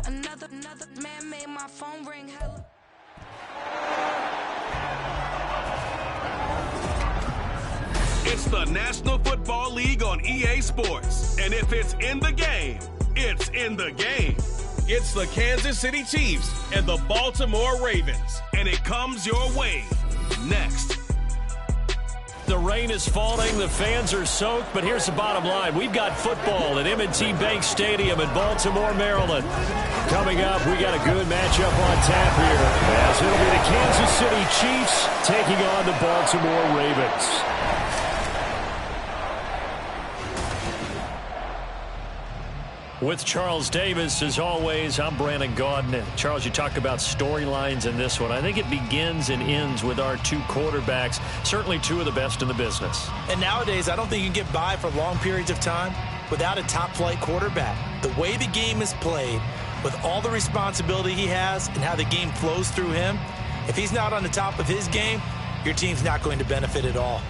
Another man made my phone ring hella. It's the National Football League on EA Sports. And if it's in the game, it's in the game. It's the Kansas City Chiefs and the Baltimore Ravens. And it comes your way next. The rain is falling, the fans are soaked, but here's the bottom line. We've got football at M&T Bank Stadium in Baltimore, Maryland. Coming up, we got a good matchup on tap here, as it'll be the Kansas City Chiefs taking on the Baltimore Ravens. With Charles Davis, as always, I'm Brandon Gaudin. Charles, you talk about storylines in this one. I think it begins and ends with our two quarterbacks, certainly two of the best in the business. And nowadays, I don't think you can get by for long periods of time without a top-flight quarterback. The way the game is played, with all the responsibility he has and how the game flows through him, if he's not on the top of his game, your team's not going to benefit at all.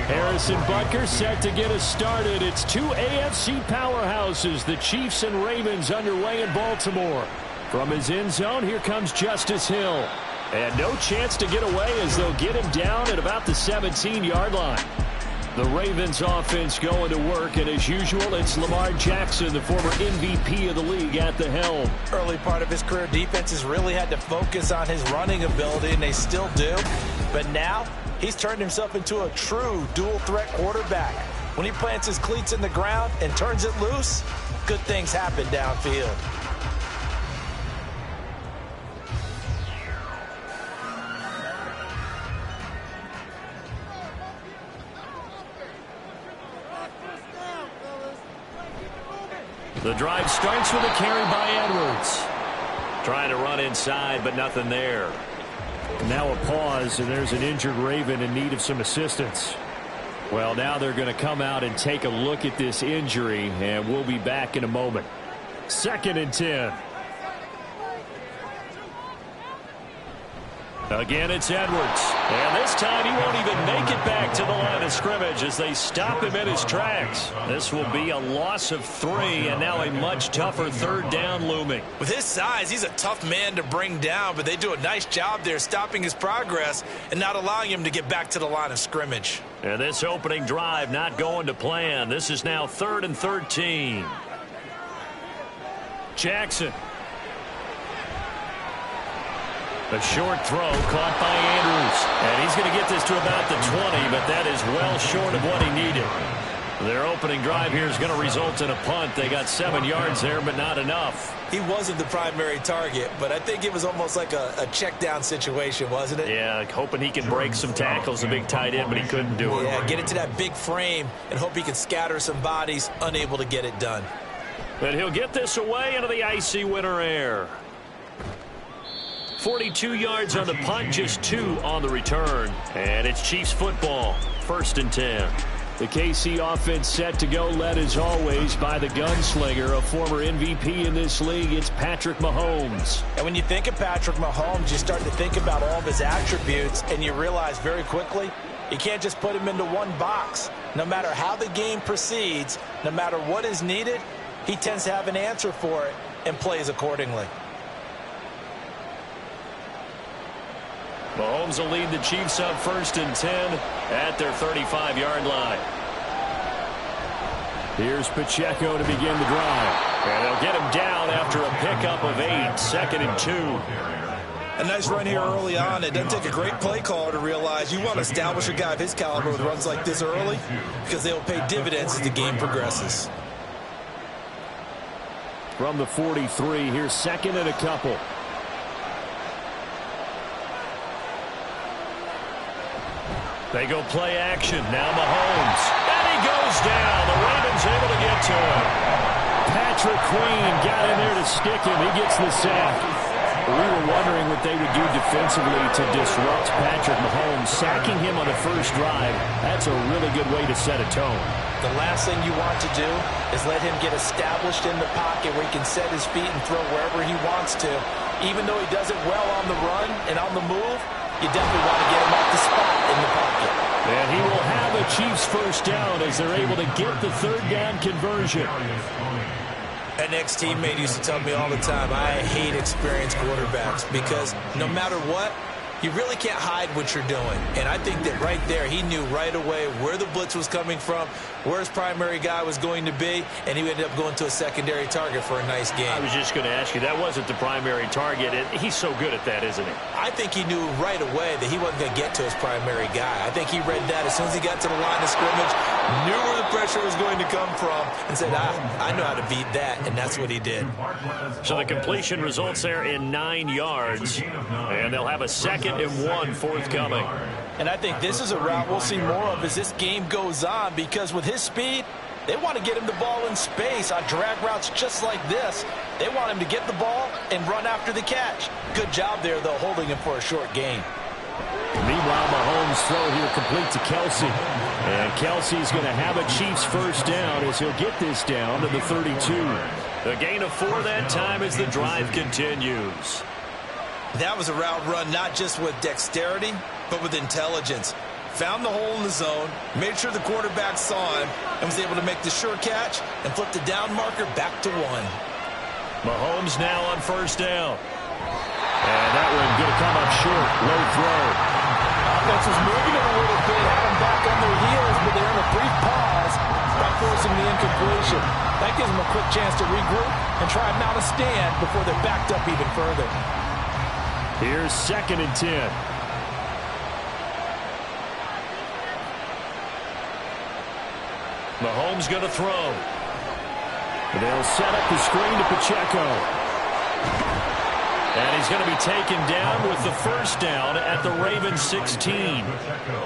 Harrison Butker set to get us started. It's two AFC powerhouses, the Chiefs and Ravens, underway in Baltimore. From his end zone, here comes Justice Hill. And no chance to get away as they'll get him down at about the 17-yard line. The Ravens offense going to work, and as usual, it's Lamar Jackson, the former MVP of the league, at the helm. Early part of his career, defenses really had to focus on his running ability, and they still do. But now, he's turned himself into a true dual-threat quarterback. When he plants his cleats in the ground and turns it loose, good things happen downfield. The drive starts with a carry by Edwards. Trying to run inside, but nothing there. Now a pause, and there's an injured Raven in need of some assistance. Well, now they're going to come out and take a look at this injury, and we'll be back in a moment. 2nd and 10. Again, it's Edwards. And this time he won't even make it back to the line of scrimmage as they stop him in his tracks. This will be a loss of 3, and now a much tougher 3rd down looming. With his size, he's a tough man to bring down, but they do a nice job there stopping his progress and not allowing him to get back to the line of scrimmage. And this opening drive not going to plan. This is now 3rd and 13. Jackson. A short throw caught by Andrews. And he's going to get this to about the 20, but that is well short of what he needed. Their opening drive here is going to result in a punt. They got 7 yards there, but not enough. He wasn't the primary target, but I think it was almost like a check down situation, wasn't it? Yeah, hoping he can break some tackles, a big tight end, but he couldn't do it. Yeah, get into that big frame and hope he can scatter some bodies, unable to get it done. But he'll get this away into the icy winter air. 42 yards on the punt, just 2 on the return. And it's Chiefs football, 1st and 10. The KC offense set to go, led as always by the gunslinger, a former MVP in this league. It's Patrick Mahomes. And when you think of Patrick Mahomes, you start to think about all of his attributes, and you realize very quickly you can't just put him into one box. No matter how the game proceeds, no matter what is needed, he tends to have an answer for it and plays accordingly. Mahomes will lead the Chiefs up 1st and 10 at their 35-yard line. Here's Pacheco to begin the drive. And they'll get him down after a pickup of 8, 2nd and 2. A nice run here early on. It doesn't take a great play caller to realize you want to establish a guy of his caliber with runs like this early because they will pay dividends as the game progresses. From the 43, here's 2nd and a couple. They go play action. Now Mahomes. And he goes down. The Ravens able to get to him. Patrick Queen got in there to stick him. He gets the sack. We were wondering what they would do defensively to disrupt Patrick Mahomes. Sacking him on the first drive, that's a really good way to set a tone. The last thing you want to do is let him get established in the pocket where he can set his feet and throw wherever he wants to. Even though he does it well on the run and on the move, you definitely want to get him off the spot in the pocket. And he will have a Chiefs first down as they're able to get the third down conversion. An ex-teammate used to tell me all the time, I hate experienced quarterbacks because no matter what, you really can't hide what you're doing. And I think that right there, he knew right away where the blitz was coming from, where his primary guy was going to be, and he ended up going to a secondary target for a nice game. I was just going to ask you, that wasn't the primary target, and he's so good at that, isn't he? I think he knew right away that he wasn't going to get to his primary guy. I think he read that as soon as he got to the line of scrimmage, knew where the pressure was going to come from, and said, I know how to beat that, and that's what he did. So the completion results there in 9 yards, and they'll have a 2nd and 1 forthcoming. And I think this is a route we'll see more of as this game goes on, because with his speed, they want to get him the ball in space on drag routes just like this. They want him to get the ball and run after the catch. Good job there, though, holding him for a short gain. Meanwhile, Mahomes' throw here complete to Kelsey. And Kelsey's going to have a Chiefs first down as he'll get this down to the 32. The gain of 4 that time as the drive continues. That was a route run not just with dexterity, but with intelligence. Found the hole in the zone, made sure the quarterback saw him, and was able to make the sure catch and flip the down marker back to 1. Mahomes now on first down. And that one going to come up short. Low throw. Offense was moving it a little bit, had them back on their heels, but they're in a brief pause by forcing the incompletion. That gives them a quick chance to regroup and try and mount a stand before they're backed up even further. Here's 2nd and 10. Mahomes going to throw. They'll set up the screen to Pacheco. And he's going to be taken down with the first down at the Ravens 16.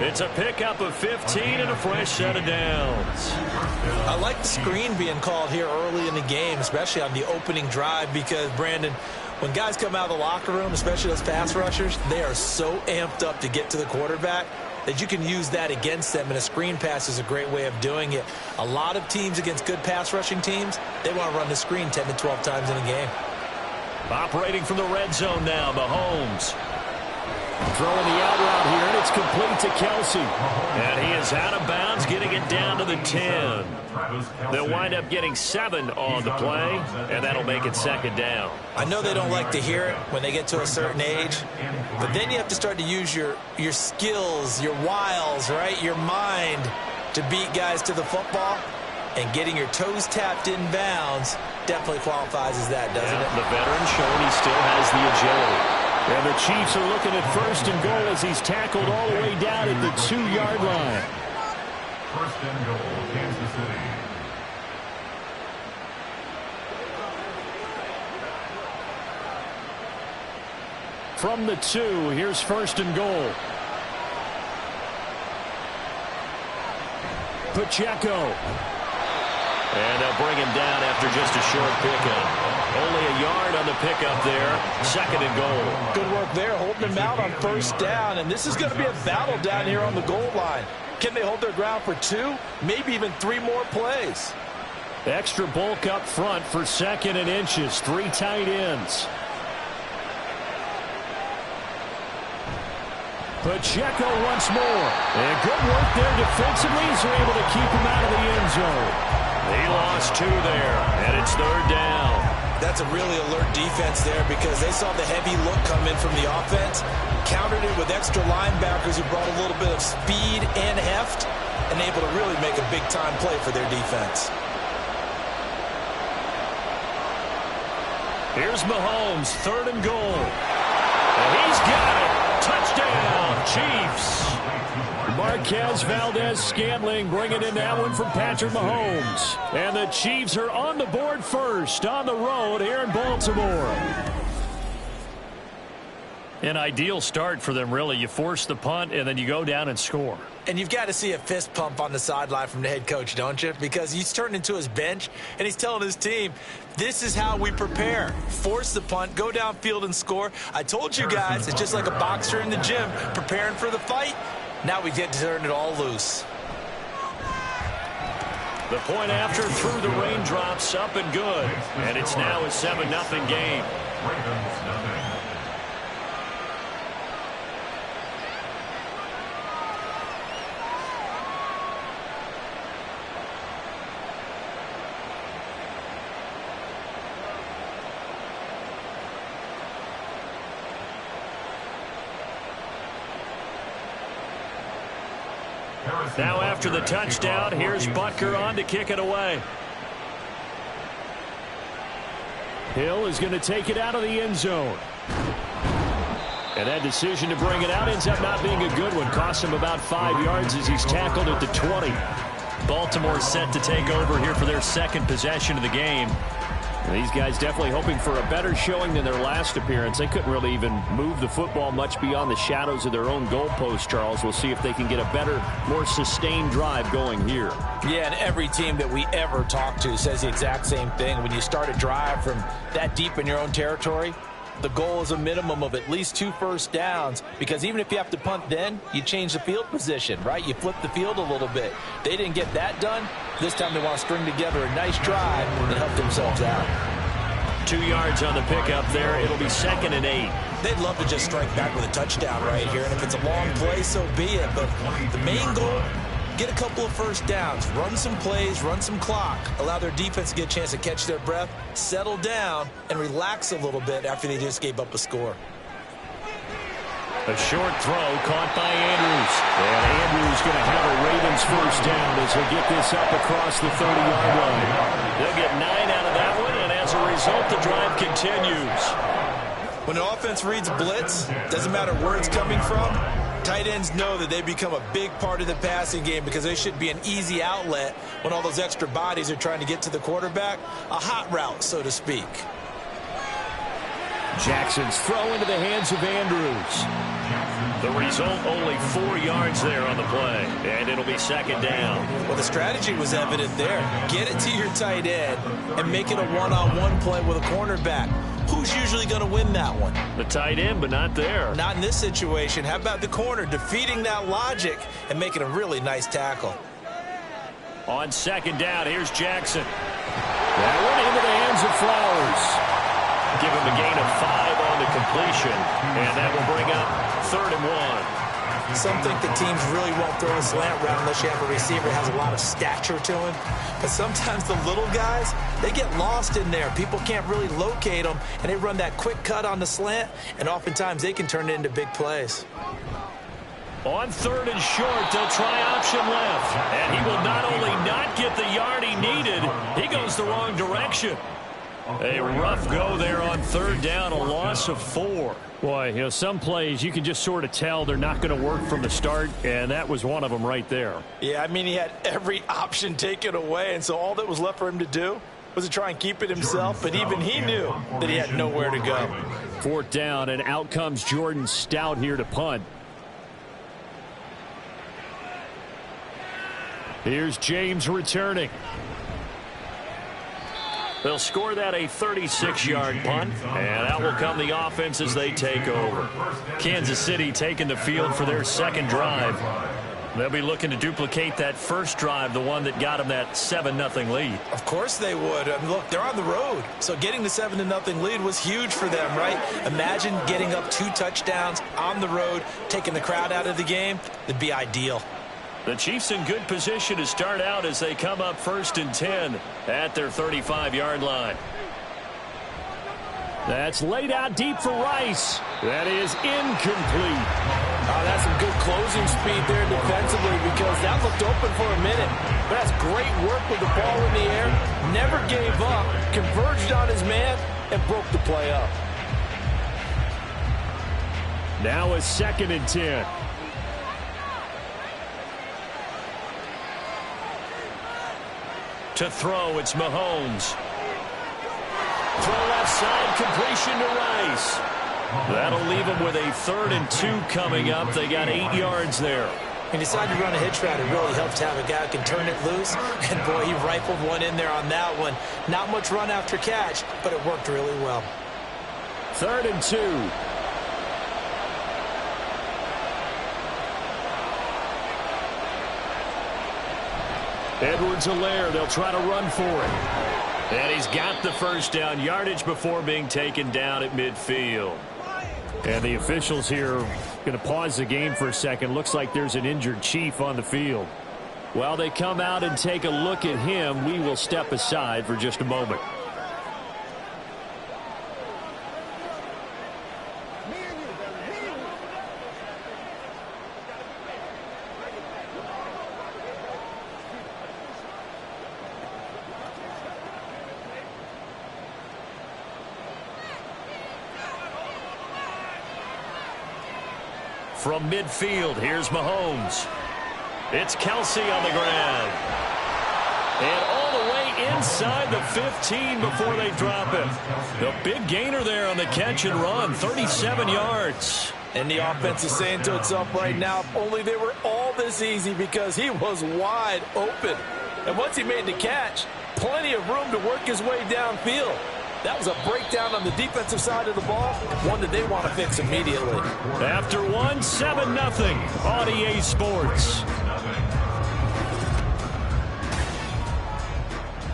It's a pickup of 15 and a fresh set of downs. I like the screen being called here early in the game, especially on the opening drive, because, Brandon, when guys come out of the locker room, especially those pass rushers, they are so amped up to get to the quarterback that you can use that against them, and a screen pass is a great way of doing it. A lot of teams against good pass rushing teams, they want to run the screen 10 to 12 times in a game. Operating from the red zone now, Mahomes. Throwing the out route here, and it's complete to Kelsey. And he is out of bounds, getting it down to the 10. They'll wind up getting 7 on the play, and that'll make it 2nd down. I know they don't like to hear it when they get to a certain age, but then you have to start to use your skills, your wiles, right, your mind to beat guys to the football. And getting your toes tapped in bounds definitely qualifies as that, doesn't it? The veteran showing he still has the agility. And the Chiefs are looking at 1st and goal as he's tackled all the way down at the 2-yard line. 1st and goal, Kansas City. From the 2, here's 1st and goal. Pacheco. And they'll bring him down after just a short pickup. Only a yard on the pickup there. 2nd and goal. Good work there, holding him out on first down. And this is going to be a battle down here on the goal line. Can they hold their ground for 2, maybe even 3 more plays? Extra bulk up front for 2nd and inches. 3 tight ends. Pacheco once more. And good work there defensively as they're able to keep him out of the end zone. He lost 2 there, and it's 3rd down. That's a really alert defense there because they saw the heavy look come in from the offense, countered it with extra linebackers who brought a little bit of speed and heft, and able to really make a big-time play for their defense. Here's Mahomes, 3rd and goal. And he's got it. Touchdown, Chiefs. Marquez Valdez-Scantling bringing in that one from Patrick Mahomes. And the Chiefs are on the board first on the road here in Baltimore. An ideal start for them, really. You force the punt, and then you go down and score. And you've got to see a fist pump on the sideline from the head coach, don't you? Because he's turned into his bench, and he's telling his team, this is how we prepare. Force the punt, go downfield and score. I told you guys, it's just like a boxer in the gym preparing for the fight. Now we get to turn it all loose. The point after through the raindrops, up and good. And it's now a 7-0 game. Ravens nothing. Now after the touchdown, here's Butker on to kick it away. Hill is going to take it out of the end zone. And that decision to bring it out ends up not being a good one. Costs him about 5 yards as he's tackled at the 20. Baltimore set to take over here for their second possession of the game. These guys definitely hoping for a better showing than their last appearance. They couldn't really even move the football much beyond the shadows of their own goalpost, Charles. We'll see if they can get a better, more sustained drive going here. Yeah, and every team that we ever talk to says the exact same thing. When you start a drive from that deep in your own territory, the goal is a minimum of at least 2 first downs, because even if you have to punt then, you change the field position, right? You flip the field a little bit. They didn't get that done. This time they want to string together a nice drive and help themselves out. 2 yards on the pickup there. It'll be 2nd and 8. They'd love to just strike back with a touchdown right here, and if it's a long play, so be it. But the main goal, get a couple of first downs, run some plays, run some clock, allow their defense to get a chance to catch their breath, settle down, and relax a little bit after they just gave up a score. A short throw caught by Andrews. And Andrews going to have a Ravens first down as he'll get this up across the 30-yard line. They'll get 9 out of that one, and as a result, the drive continues. When an offense reads blitz, doesn't matter where it's coming from, tight ends know that they become a big part of the passing game because they should be an easy outlet when all those extra bodies are trying to get to the quarterback. A hot route, so to speak. Jackson's throw into the hands of Andrews. The result, only 4 yards there on the play, and it'll be 2nd down. Well, the strategy was evident there. Get it to your tight end and make it a one-on-one play with a cornerback. Who's usually going to win that one? The tight end, but not there. Not in this situation. How about the corner defeating that logic and making a really nice tackle? On 2nd down, here's Jackson. That one into the hands of Flowers. Give him a gain of 5 on the completion, and that will bring up 3rd and 1. Some think the teams really won't throw a slant route unless you have a receiver that has a lot of stature to him. But sometimes the little guys, they get lost in there. People can't really locate them, and they run that quick cut on the slant, and oftentimes they can turn it into big plays. On 3rd and short, they'll try option left. And he will not only not get the yard he needed, he goes the wrong direction. A rough go there on 3rd down, a loss of 4. Boy, some plays you can just sort of tell they're not going to work from the start, and that was one of them right there. Yeah, I mean, he had every option taken away, and so all that was left for him to do was to try and keep it himself, but even he knew that he had nowhere to go. 4th down, and out comes Jordan Stout here to punt. Here's James returning. They'll score that a 36-yard punt, and out will come the offense as they take over. Kansas City taking the field for their 2nd drive. They'll be looking to duplicate that first drive, the one that got them that 7-0 lead. Of course they would. I mean, look, they're on the road, so getting the 7-0 lead was huge for them, right? Imagine getting up 2 touchdowns on the road, taking the crowd out of the game. That'd be ideal. The Chiefs in good position to start out as they come up 1st and 10 at their 35-yard line. That's laid out deep for Rice. That is incomplete. Oh, that's some good closing speed there defensively because that looked open for a minute. But that's great work with the ball in the air. Never gave up, converged on his man, and broke the play up. Now a 2nd and 10. To throw, it's Mahomes. Throw left side, completion to Rice. That'll leave them with a 3rd and 2 coming up. They got 8 yards there. He decided to run a hitch route. It really helps to have a guy who can turn it loose. And, boy, he rifled one in there on that one. Not much run after catch, but it worked really well. 3rd and 2. Edwards-Helaire, they'll try to run for it. And he's got the first down, yardage before being taken down at midfield. And the officials here going to pause the game for a second. Looks like there's an injured Chief on the field. While they come out and take a look at him, we will step aside for just a moment. From midfield, here's Mahomes. It's Kelsey on the ground. And all the way inside the 15 before they drop him. The big gainer there on the catch and run, 37 yards. And the offense is saying to itself right now, if only they were all this easy, because he was wide open. And once he made the catch, plenty of room to work his way downfield. That was a breakdown on the defensive side of the ball, one that they want to fix immediately. After one, 7-0 on EA Sports.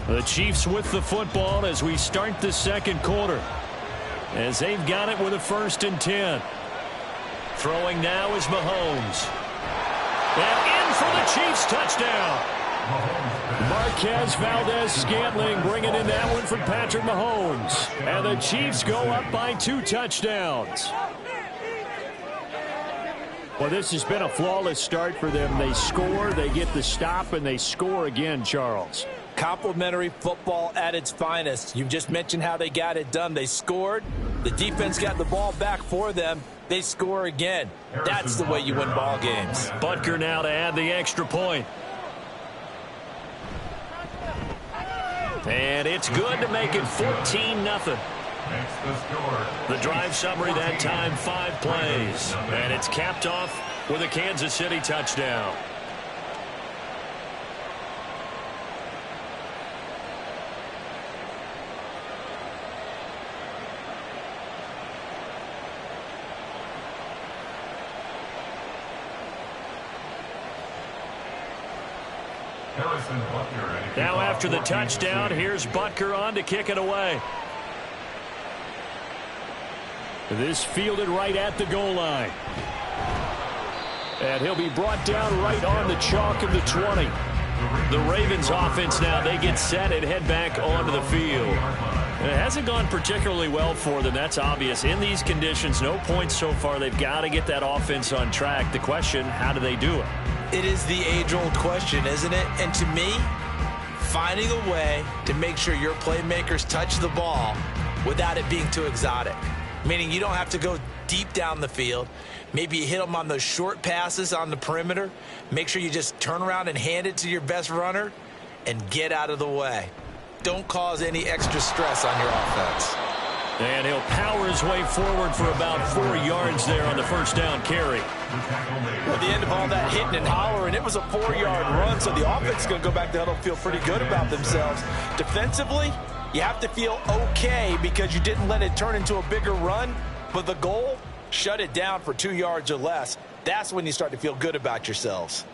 The Chiefs with the football as we start the second quarter, as they've got it with a 1st and 10. Throwing now is Mahomes. And in for the Chiefs touchdown. Marquez Valdez-Scantling bringing in that one from Patrick Mahomes. And the Chiefs go up by 2 touchdowns. Well, this has been a flawless start for them. They score, they get the stop, and they score again, Charles. Complimentary football at its finest. You just mentioned how they got it done. They scored. The defense got the ball back for them. They score again. That's the way you win ball games. Butker now to add the extra point. And it's good to make it 14-0. The drive summary that time, 5 plays. And it's capped off with a Kansas City touchdown. Now after the touchdown, here's Butker on to kick it away. This fielded right at the goal line. And he'll be brought down right on the chalk of the 20. The Ravens offense now, they get set and head back onto the field. And it hasn't gone particularly well for them, that's obvious. In these conditions, no points so far. They've got to get that offense on track. The question, how do they do it? It is the age-old question, isn't it? And to me, finding a way to make sure your playmakers touch the ball without it being too exotic. Meaning you don't have to go deep down the field. Maybe you hit them on those short passes on the perimeter. Make sure you just turn around and hand it to your best runner and get out of the way. Don't cause any extra stress on your offense. And he'll power his way forward for about 4 yards there on the first down carry. At the end of all that hitting and hollering, it was a 4-yard run, so the offense is going to go back there and feel pretty good about themselves. Defensively, you have to feel okay because you didn't let it turn into a bigger run, but the goal, shut it down for 2 yards or less. That's when you start to feel good about yourselves.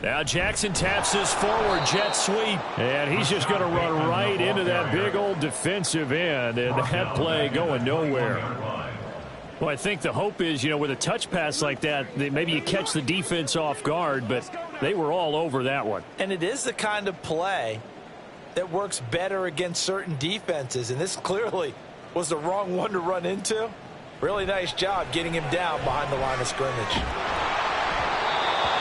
Now Jackson taps this forward jet sweep, and he's just going to run right into that big old defensive end, and that play going nowhere. Well, I think the hope is, with a touch pass like that, maybe you catch the defense off guard, but they were all over that one. And it is the kind of play that works better against certain defenses, and this clearly was the wrong one to run into. Really nice job getting him down behind the line of scrimmage.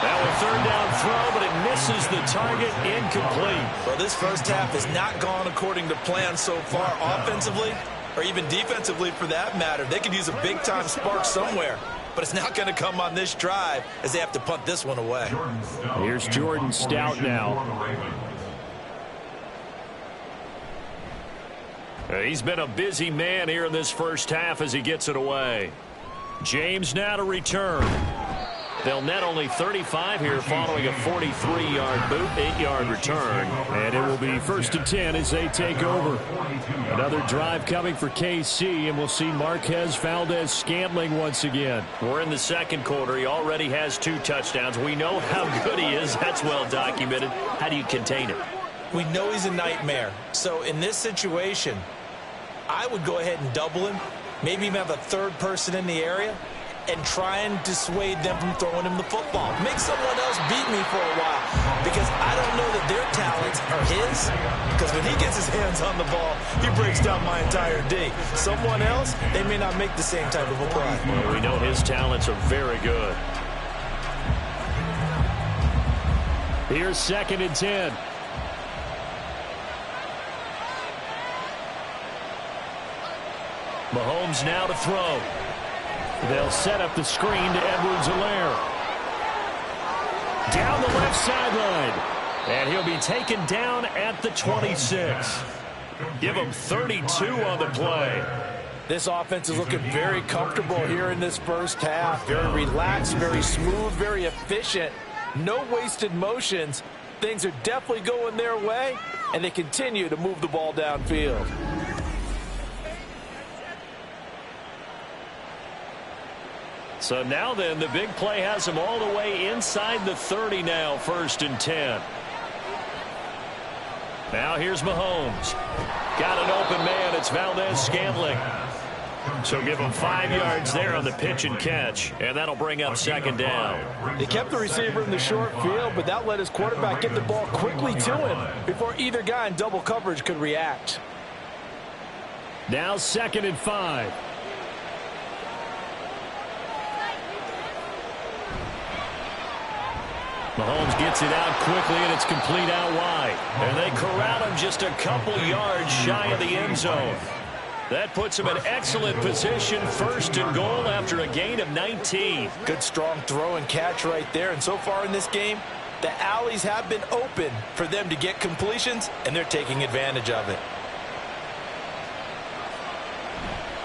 Now a third down throw, but it misses the target, incomplete. Well, this first half has not gone according to plan so far offensively, or even defensively for that matter. They could use a big-time spark somewhere, but it's not going to come on this drive as they have to punt this one away. Here's Jordan Stout now. He's been a busy man here in this first half as he gets it away. James now to return. They'll net only 35 here following a 43-yard boot, 8-yard return. And it will be 1st and 10 as they take over. Another drive coming for KC, and we'll see Marquez Valdez-Scantling once again. We're in the second quarter. He already has 2 touchdowns. We know how good he is. That's well documented. How do you contain him? We know he's a nightmare. So in this situation, I would go ahead and double him, maybe even have a third person in the area, and try and dissuade them from throwing him the football. Make someone else beat me for a while, because I don't know that their talents are his, because when he gets his hands on the ball, he breaks down my entire D. Someone else, they may not make the same type of a play. Well, we know his talents are very good. Here's 2nd and 10. Mahomes now to throw. They'll set up the screen to Edwards-Helaire. Down the left sideline. And he'll be taken down at the 26. Give him 32 on the play. This offense is looking very comfortable here in this first half. Very relaxed, very smooth, very efficient. No wasted motions. Things are definitely going their way, and they continue to move the ball downfield. So now then, the big play has him all the way inside the 30 now, 1st and 10. Now here's Mahomes. Got an open man. It's Valdez-Scantling. So give him 5 yards there on the pitch and catch, and that'll bring up 2nd down. They kept the receiver in the short field, but that let his quarterback get the ball quickly to him before either guy in double coverage could react. Now 2nd and 5. Mahomes gets it out quickly, and it's complete out wide. And they corral him just a couple yards shy of the end zone. That puts him in excellent position, 1st and goal after a gain of 19. Good strong throw and catch right there. And so far in this game, the alleys have been open for them to get completions, and they're taking advantage of it.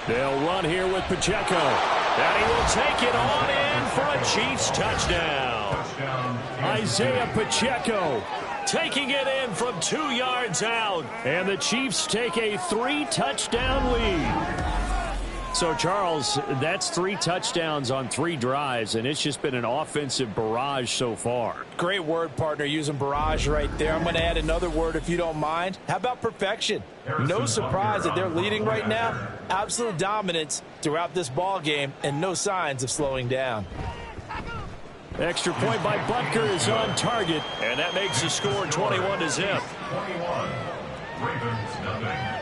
They'll run here with Pacheco. And he will take it on in for a Chiefs touchdown. Isaiah Pacheco taking it in from 2 yards out. And the Chiefs take a 3-touchdown lead. So, Charles, that's 3 touchdowns on 3 drives, and it's just been an offensive barrage so far. Great word, partner, using barrage right there. I'm going to add another word if you don't mind. How about perfection? No surprise that they're leading right now. Absolute dominance throughout this ball game, and no signs of slowing down. Extra point by Butker is on target, and that makes the score 21-0. 21. Ravens nothing.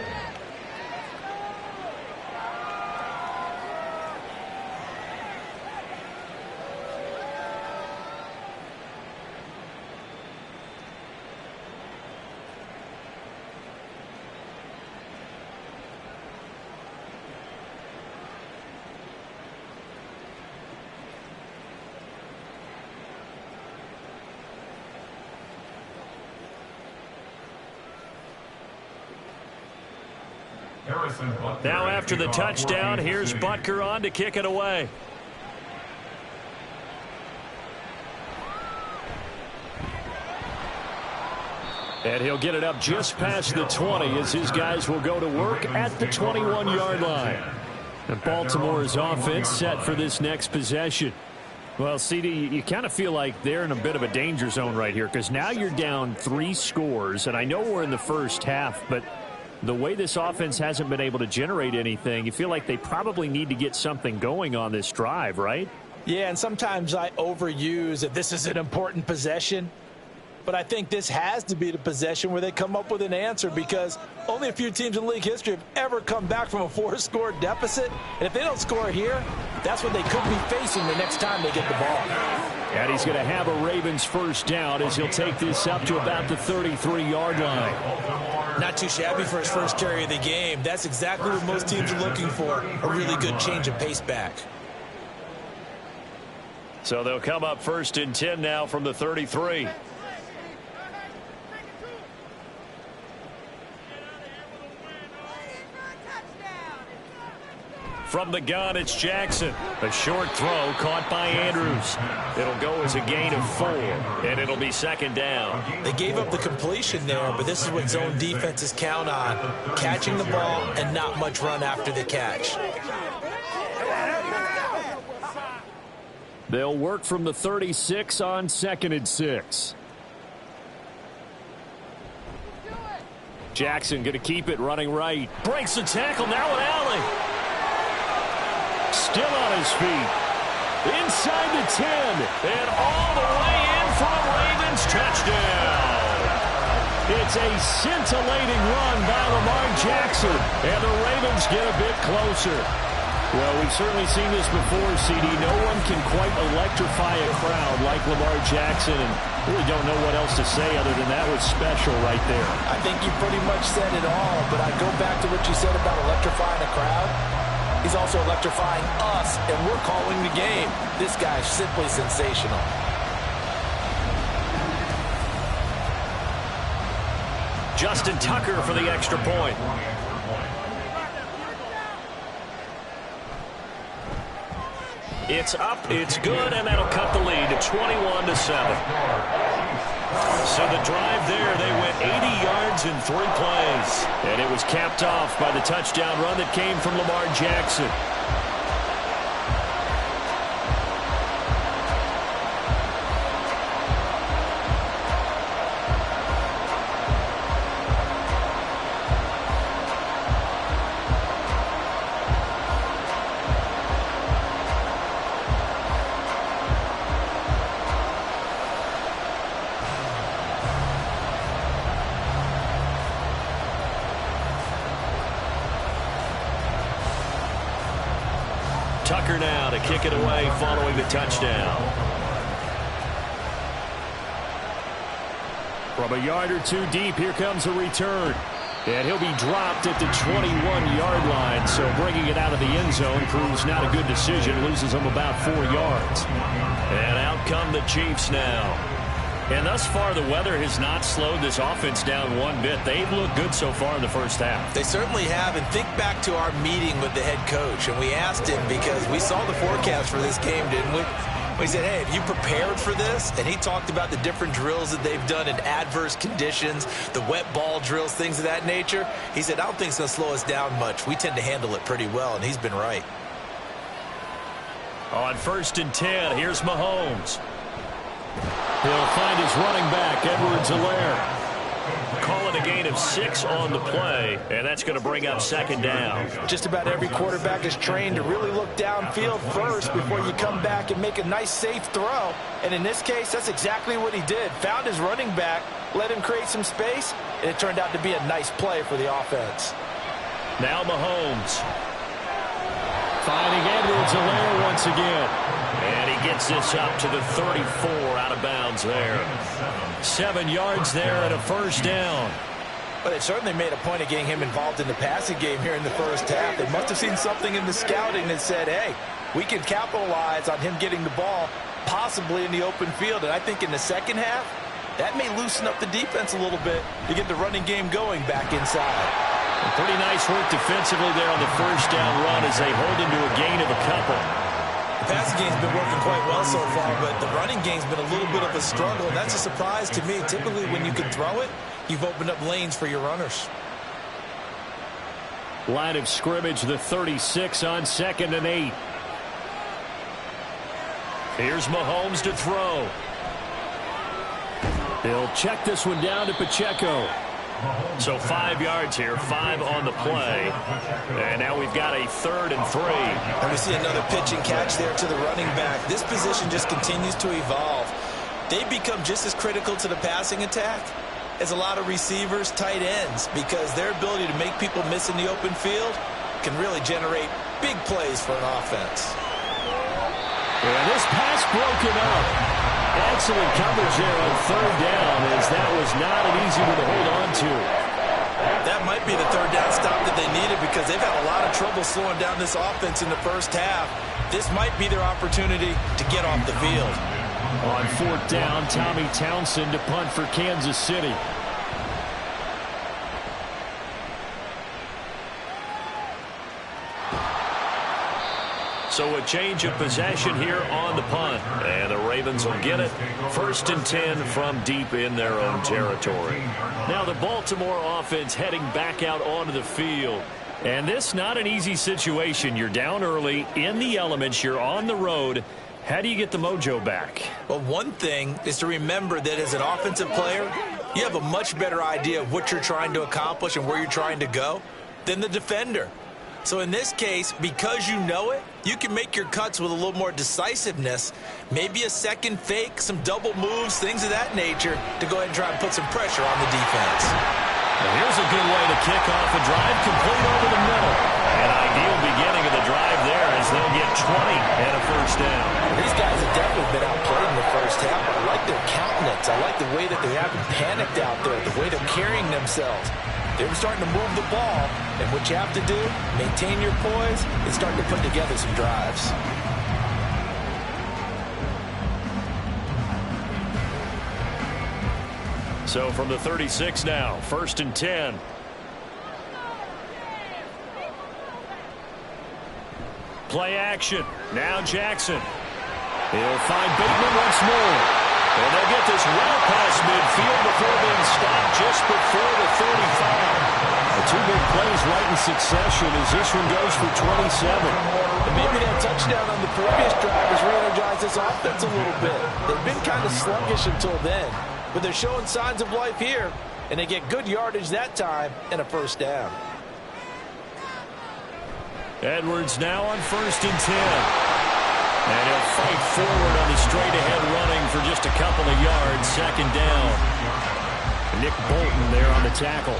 Now after the touchdown, here's Butker on to kick it away. And he'll get it up just past the 20 as his guys will go to work at the 21-yard line. And Baltimore's offense set for this next possession. Well, CD, you kind of feel like they're in a bit of a danger zone right here because now you're down 3 scores. And I know we're in the first half, but the way this offense hasn't been able to generate anything, you feel like they probably need to get something going on this drive, right? Yeah, and sometimes I overuse that this is an important possession. But I think this has to be the possession where they come up with an answer because only a few teams in league history have ever come back from a 4-score deficit. And if they don't score here, that's what they could be facing the next time they get the ball. And he's going to have a Ravens first down as he'll take this up to about the 33-yard line. Not too shabby for his first carry of the game. That's exactly what most teams are looking for, a really good change of pace back. So they'll come up 1st and 10 now from the 33. From the gun, it's Jackson. A short throw caught by Andrews. It'll go as a gain of 4, and it'll be second down. They gave up the completion there, but this is what zone defenses count on. Catching the ball and not much run after the catch. They'll work from the 36 on 2nd and 6. Jackson going to keep it running right. Breaks the tackle, now an alley. Still on his feet. Inside the 10. And all the way in for a Ravens touchdown. It's a scintillating run by Lamar Jackson. And the Ravens get a bit closer. Well, we've certainly seen this before, CD. No one can quite electrify a crowd like Lamar Jackson, and really don't know what else to say other than that was special right there. I think you pretty much said it all, but I go back to what you said about electrifying a crowd. He's also electrifying us, and we're calling the game. This guy's simply sensational. Justin Tucker for the extra point. It's up, it's good, and that'll cut the lead to 21-7. So the drive there, they went 80 yards in 3 plays. And it was capped off by the touchdown run that came from Lamar Jackson. Tucker now to kick it away following the touchdown. From a yard or 2 deep, here comes a return. And he'll be dropped at the 21-yard line, so bringing it out of the end zone proves not a good decision, loses him about 4 yards. And out come the Chiefs now. And thus far, the weather has not slowed this offense down one bit. They've looked good so far in the first half. They certainly have. And think back to our meeting with the head coach. And we asked him, because we saw the forecast for this game, didn't we? We said, hey, have you prepared for this? And he talked about the different drills that they've done in adverse conditions, the wet ball drills, things of that nature. He said, I don't think it's going to slow us down much. We tend to handle it pretty well, and he's been right. On 1st and 10, here's Mahomes. He'll find his running back, Edwards-Helaire. Call it a gain of 6 on the play, and that's going to bring up 2nd down. Just about every quarterback is trained to really look downfield first before you come back and make a nice, safe throw. And in this case, that's exactly what he did. Found his running back, let him create some space, and it turned out to be a nice play for the offense. Now Mahomes. Finding Edwards-Helaire once again. And he gets this up to the 34, out of bounds there. 7 yards there and a 1st down. But they certainly made a point of getting him involved in the passing game here in the first half. They must have seen something in the scouting that said, hey, we can capitalize on him getting the ball, possibly in the open field. And I think in the second half, that may loosen up the defense a little bit to get the running game going back inside. Pretty nice work defensively there on the 1st down run as they hold him to a gain of a couple. The passing game's been working quite well so far, but the running game's been a little bit of a struggle. And that's a surprise to me. Typically, when you can throw it, you've opened up lanes for your runners. Line of scrimmage, the 36 on 2nd and 8. Here's Mahomes to throw. He'll check this one down to Pacheco. So 5 yards here, 5 on the play. And now we've got a 3rd and 3. And we see another pitch and catch there to the running back. This position just continues to evolve. They've become just as critical to the passing attack as a lot of receivers, tight ends, because their ability to make people miss in the open field can really generate big plays for an offense. And this pass broken up. Excellent coverage there on 3rd down, as that was not an easy one to hold on to. That might be the 3rd down stop that they needed, because they've had a lot of trouble slowing down this offense in the first half. This might be their opportunity to get off the field. On 4th down, Tommy Townsend to punt for Kansas City. So a change of possession here on the punt. And the Ravens will get it. 1st and 10 from deep in their own territory. Now the Baltimore offense heading back out onto the field. And this not an easy situation. You're down early in the elements. You're on the road. How do you get the mojo back? Well, one thing is to remember that as an offensive player, you have a much better idea of what you're trying to accomplish and where you're trying to go than the defender. So in this case, because you know it, you can make your cuts with a little more decisiveness, maybe a second fake, some double moves, things of that nature, to go ahead and try and put some pressure on the defense. Well, here's a good way to kick off a drive complete over the middle. An ideal beginning of the drive there as they'll get 20 and a first down. These guys have definitely been outplayed in the first half. I like their countenance. I like the way that they haven't panicked out there, the way they're carrying themselves. They're starting to move the ball, and what you have to do, maintain your poise, and start to put together some drives. So from the 36 now, 1st and 10. Play action. Now Jackson. He'll find Bateman once more. And they'll get this well past midfield before being stopped just before the 35. The two big plays right in succession as this one goes for 27. And maybe that touchdown on the previous drive has re-energized this offense a little bit. They've been kind of sluggish until then. But they're showing signs of life here, and they get good yardage that time and a first down. Edwards now on 1st and 10. And he'll fight forward on the straight-ahead running for just a couple of yards. 2nd down. Nick Bolton there on the tackle.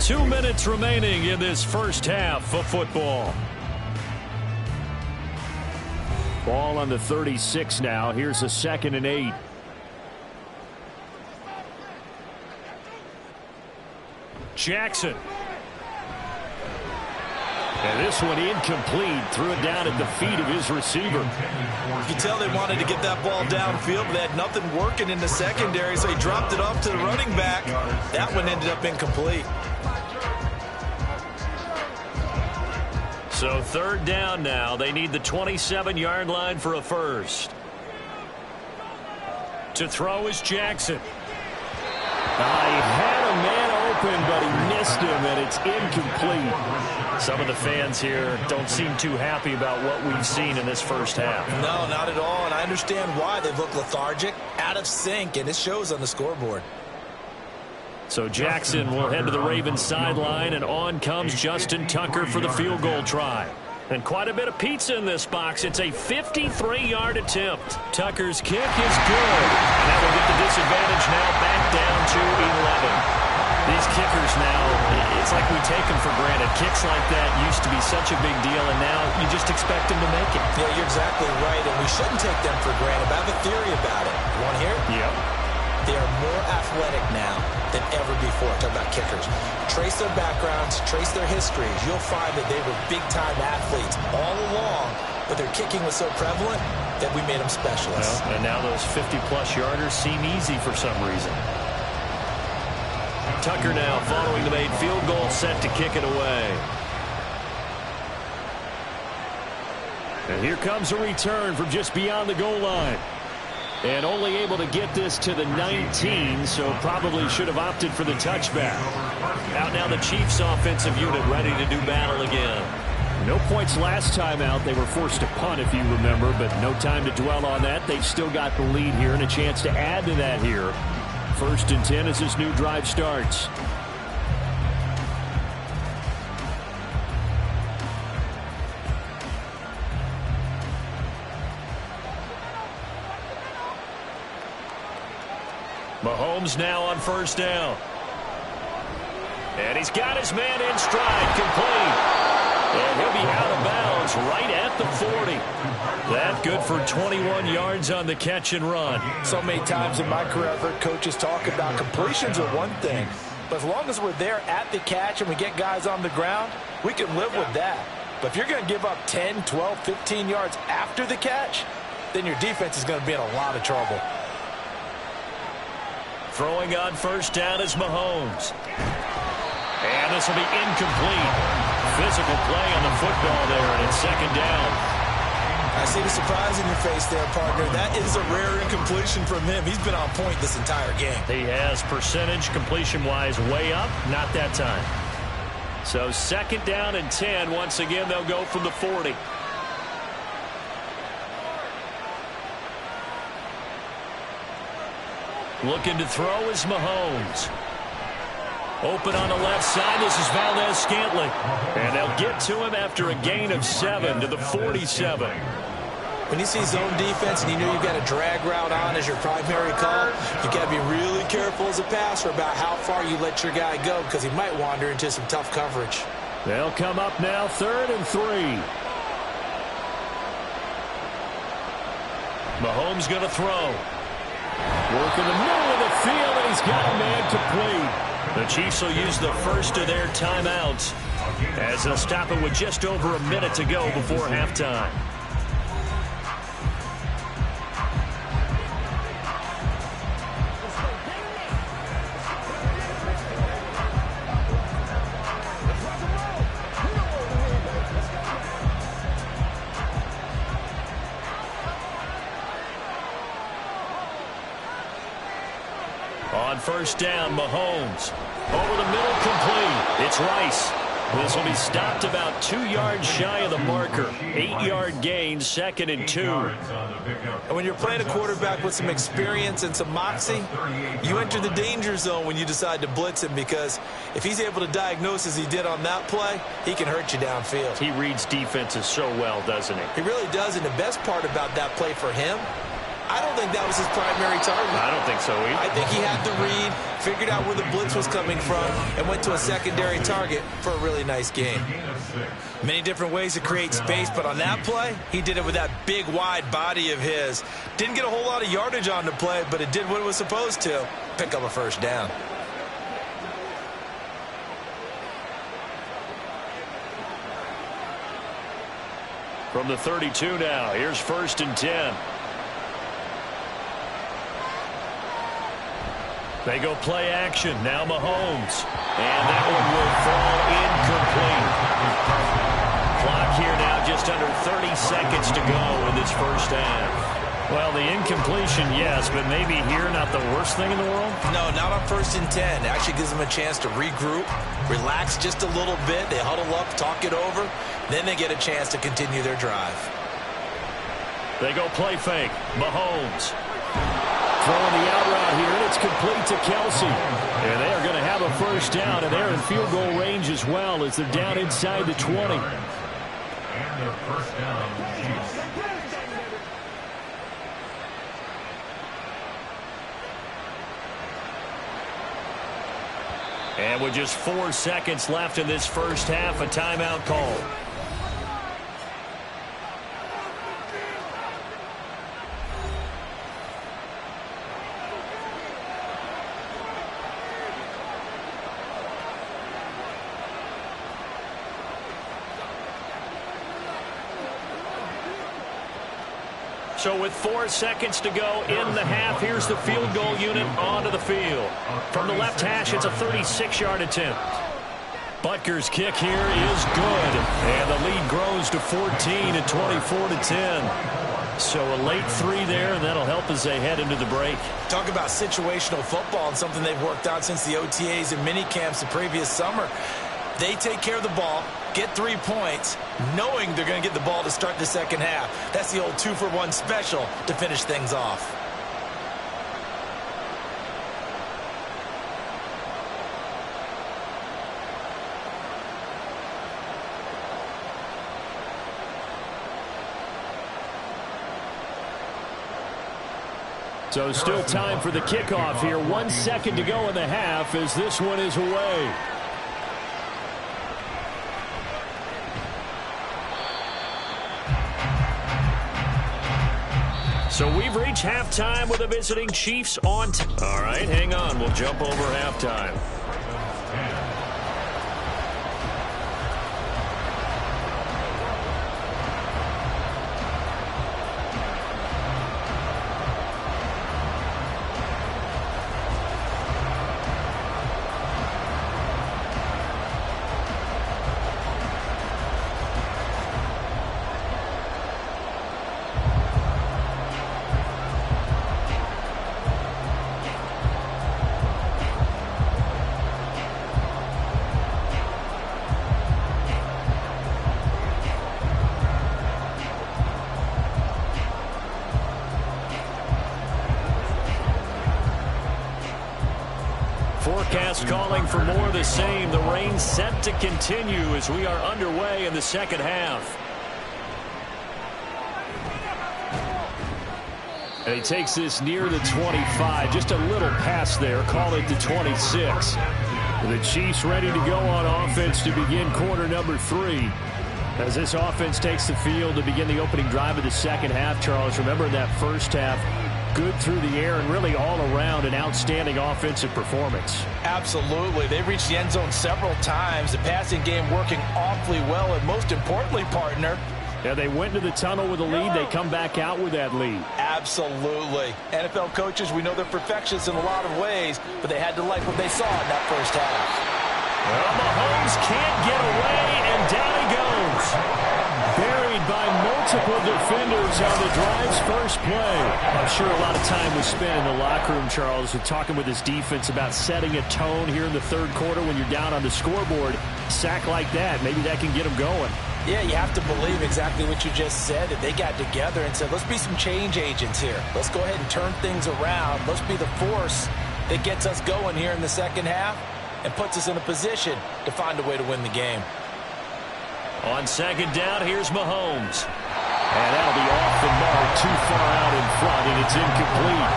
2 minutes remaining in this first half of football. Ball on the 36 now. Here's a 2nd and 8. Jackson. And this one incomplete. Threw it down at the feet of his receiver. You can tell they wanted to get that ball downfield, but they had nothing working in the secondary, so he dropped it off to the running back. That one ended up incomplete. So 3rd down now. They need the 27-yard line for a first. To throw is Jackson. He had a man open, but he missed him, and it's incomplete. Some of the fans here don't seem too happy about what we've seen in this first half. No, not at all, and I understand why. They look lethargic, out of sync, and it shows on the scoreboard. So Jackson will head to the Ravens sideline, and on comes Justin Tucker for the field goal try. And quite a bit of pizza in this box. It's a 53-yard attempt. Tucker's kick is good. And that will get the disadvantage now back down to 11. These kickers now, it's like we take them for granted. Kicks like that used to be such a big deal, and now you just expect them to make it. Yeah, you're exactly right, and we shouldn't take them for granted. But I have a theory about it. You want to hear it? Yep. They are more athletic now than ever before. Talk about kickers. Trace their backgrounds, trace their histories. You'll find that they were big-time athletes all along, but their kicking was so prevalent that we made them specialists. Well, and now those 50-plus yarders seem easy for some reason. Tucker now following the made field goal, set to kick it away. And here comes a return from just beyond the goal line. And only able to get this to the 19, so probably should have opted for the touchback. Out now the Chiefs offensive unit ready to do battle again. No points last time out. They were forced to punt, if you remember, but no time to dwell on that. They've still got the lead here and a chance to add to that here. 1st and 10 as this new drive starts. Mahomes now on 1st down. And he's got his man in stride, complete. And he'll be out of bounds right at the 40. That good for 21 yards on the catch and run. So many times in my career I've heard coaches talk about completions are one thing. But as long as we're there at the catch and we get guys on the ground, we can live with that. But if you're going to give up 10, 12, 15 yards after the catch, then your defense is going to be in a lot of trouble. Throwing on first down is Mahomes. And this will be incomplete. Physical play on the football there, and it's second down. I see the surprise in your face there, partner. That is a rare incompletion from him. He's been on point this entire game. He has percentage completion-wise way up. Not that time. So second down and 10. Once again, they'll go from the 40. Looking to throw is Mahomes. Open on the left side. This is Valdez-Scantling. And they'll get to him after a gain of 7 to the 47. When you see zone defense and you know you've got a drag route on as your primary call, you've got to be really careful as a passer about how far you let your guy go because he might wander into some tough coverage. They'll come up now 3rd and 3. Mahomes going to throw. Work in the middle of the field, and he's got a man complete. The Chiefs will use the first of their timeouts as they'll stop it with just over a minute to go before halftime. On first down, Mahomes. Over the middle, complete. It's Rice. This will be stopped about 2 yards shy of the marker. 8-yard gain, 2nd and 2. And when you're playing a quarterback with some experience and some moxie, you enter the danger zone when you decide to blitz him because if he's able to diagnose as he did on that play, he can hurt you downfield. He reads defenses so well, doesn't he? He really does, and the best part about that play for him, I don't think that was his primary target. I don't think so either. I think he had the read, figured out where the blitz was coming from, and went to a secondary target for a really nice gain. Many different ways to create space, but on that play, he did it with that big, wide body of his. Didn't get a whole lot of yardage on the play, but it did what it was supposed to, pick up a first down. From the 32 now, here's 1st and 10. They go play action. Now Mahomes. And that one will fall incomplete. Clock here now just under 30 seconds to go in this first half. Well, the incompletion, yes, but maybe here not the worst thing in the world? No, not on 1st and 10. It actually gives them a chance to regroup, relax just a little bit. They huddle up, talk it over. Then they get a chance to continue their drive. They go play fake. Mahomes. Throwing the out route here, and it's complete to Kelsey. And they are going to have a first down, and they're in field goal range as well as they're down inside the 20. And their first down, Chiefs. And with just 4 seconds left in this first half, a timeout call. So with 4 seconds to go in the half, here's the field goal unit onto the field. From the left hash, it's a 36-yard attempt. Butker's kick here is good. And the lead grows to 14 at 24-10. So a late 3 there, and that'll help as they head into the break. Talk about situational football and something they've worked out since the OTAs and mini camps the previous summer. They take care of the ball, get 3 points, knowing they're going to get the ball to start the second half. That's the old 2-for-1 special to finish things off. So still time for the kickoff here. 1 second to go in the half as this one is away. So we've reached halftime with the visiting Chiefs on. All right, hang on. We'll jump over halftime. forecast calling for more of the same. The rain set to continue as we are underway in the second half. And he takes this near the 25. Just a little pass there. Call it the 26. The Chiefs ready to go on offense to begin quarter number 3. As this offense takes the field to begin the opening drive of the second half, Charles, remember that first half, good through the air and really all around an outstanding offensive performance. Absolutely. They reached the end zone several times. The passing game working awfully well. And most importantly, partner, yeah, they went into the tunnel with a lead. They come back out with that lead. Absolutely. NFL coaches, we know they're perfectionists in a lot of ways, but they had to like what they saw in that first half. Well, Mahomes can't get away, and down he goes. Buried by multiple defenders on the drive's first play. I'm sure a lot of time was spent in the locker room, Charles, with talking with his defense about setting a tone here in the third quarter when you're down on the scoreboard. Sack like that, maybe that can get them going. Yeah, you have to believe exactly what you just said, that they got together and said, let's be some change agents here. Let's go ahead and turn things around. Let's be the force that gets us going here in the second half and puts us in a position to find a way to win the game. On second down, here's Mahomes. And that'll be off the mark, too far out in front, and it's incomplete.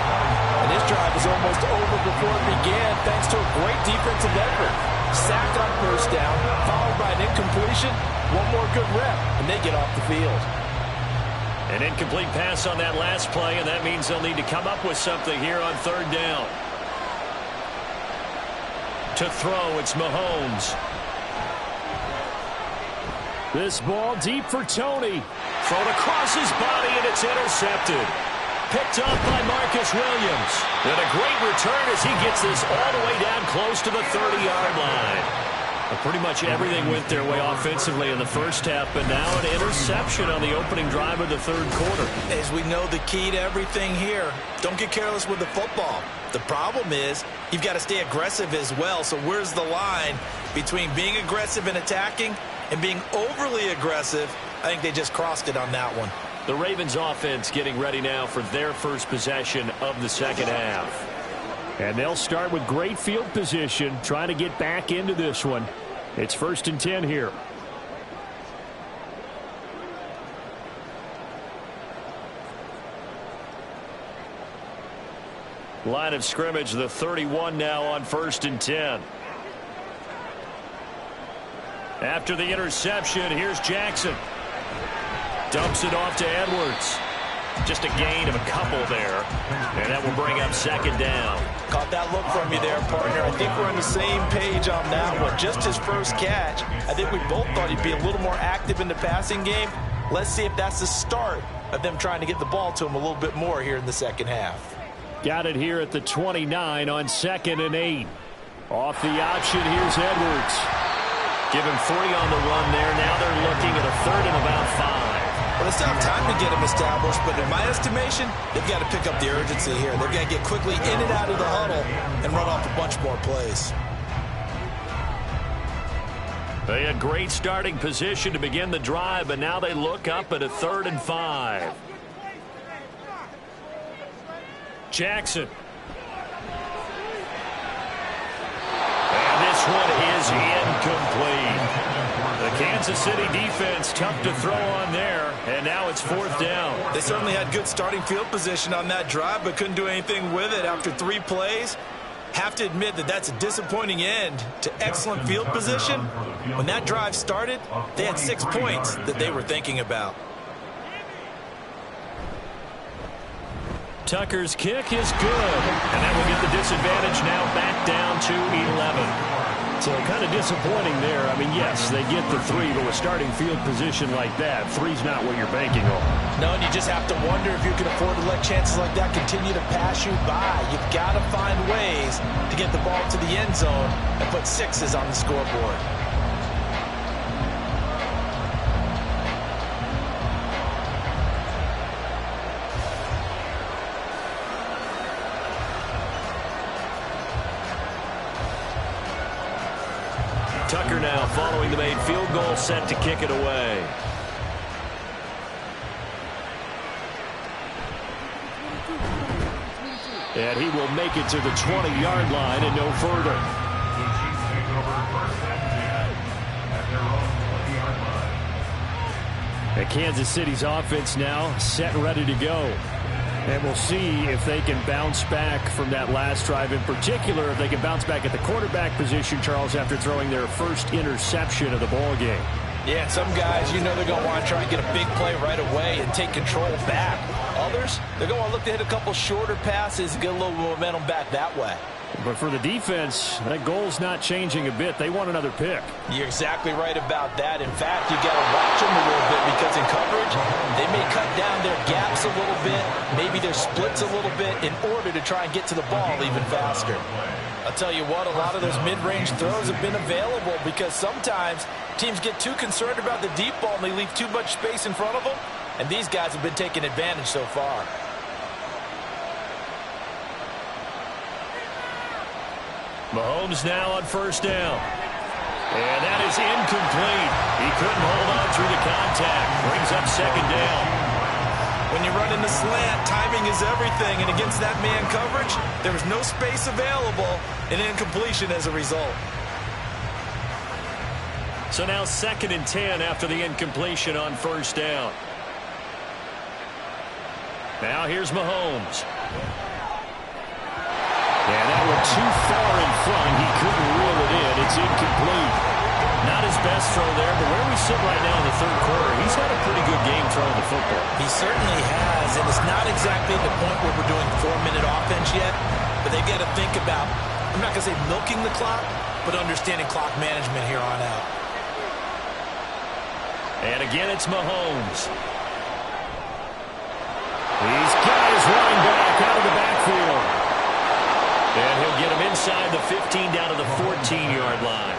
And this drive is almost over before it began, thanks to a great defensive effort. Sack on first down, followed by an incompletion. One more good rep, and they get off the field. An incomplete pass on that last play, and that means they'll need to come up with something here on third down. To throw, it's Mahomes. This ball deep for Tony. Thrown across his body, and it's intercepted. Picked up by Marcus Williams. And a great return as he gets this all the way down close to the 30-yard line. Pretty much everything went their way offensively in the first half, but now an interception on the opening drive of the third quarter. As we know, the key to everything here, don't get careless with the football. The problem is you've got to stay aggressive as well. So where's the line between being aggressive and attacking and being overly aggressive? I think they just crossed it on that one. The Ravens offense getting ready now for their first possession of the second half. And they'll start with great field position, trying to get back into this one. It's 1st and 10 here. Line of scrimmage, the 31 now on 1st and 10. After the interception, here's Jackson. Dumps it off to Edwards. Just a gain of a couple there. And that will bring up second down. Caught that look from you there, partner. I think we're on the same page on that one. Just his first catch. I think we both thought he'd be a little more active in the passing game. Let's see if that's the start of them trying to get the ball to him a little bit more here in the second half. Got it here at the 29 on 2nd and 8. Off the option, here's Edwards. Give him 3 on the run there. Now they're looking at a 3rd and about 5. Well, they still have time to get him established, but in my estimation, they've got to pick up the urgency here. They've got to get quickly in and out of the huddle and run off a bunch more plays. They had great starting position to begin the drive, but now they look up at a 3rd and 5. Jackson. And this one is incomplete. The Kansas City defense tough to throw on there, and now it's 4th down. They certainly had good starting field position on that drive, but couldn't do anything with it after 3 plays. Have to admit that that's a disappointing end to excellent field position. When that drive started, they had 6 points that they were thinking about. Tucker's kick is good, and that will get the disadvantage now back down to 11. So kind of disappointing there. I mean, yes, they get the 3, but with starting field position like that, 3's not what you're banking on. No, and you just have to wonder if you can afford to let chances like that continue to pass you by. You've got to find ways to get the ball to the end zone and put 6s on the scoreboard. Tucker now following the made field goal, set to kick it away. And he will make it to the 20-yard line and no further. The Chiefs take over first and 10 at their own 20-yard line. And Kansas City's offense now set and ready to go. And we'll see if they can bounce back from that last drive. In particular, if they can bounce back at the quarterback position, Charles, after throwing their first interception of the ball game. Yeah, and some guys, you know they're going to want to try and get a big play right away and take control back. Others, they're going to want to look to hit a couple shorter passes and get a little momentum back that way. But for the defense, that goal's not changing a bit. They want another pick. You're exactly right about that. In fact, you got to watch them a little bit because in coverage, they may cut down their gaps a little bit, maybe their splits a little bit in order to try and get to the ball even faster. I'll tell you what, a lot of those mid-range throws have been available because sometimes teams get too concerned about the deep ball and they leave too much space in front of them, and these guys have been taking advantage so far. Mahomes now on first down. And that is incomplete. He couldn't hold on through the contact. Brings up second down. When you run in the slant, timing is everything, and against that man coverage, there was no space available, and incompletion as a result. So now 2nd and 10 after the incompletion on first down. Now here's Mahomes. And that went too far in front. He couldn't reel it in. It's incomplete. Not his best throw there, but where we sit right now in the third quarter, he's had a pretty good game throwing the football. He certainly has, and it's not exactly the point where we're doing 4-minute offense yet, but they've got to think about, I'm not going to say milking the clock, but understanding clock management here on out. And again, it's Mahomes. He's got his running back out of the backfield. And he'll get him inside the 15 down to the 14-yard line.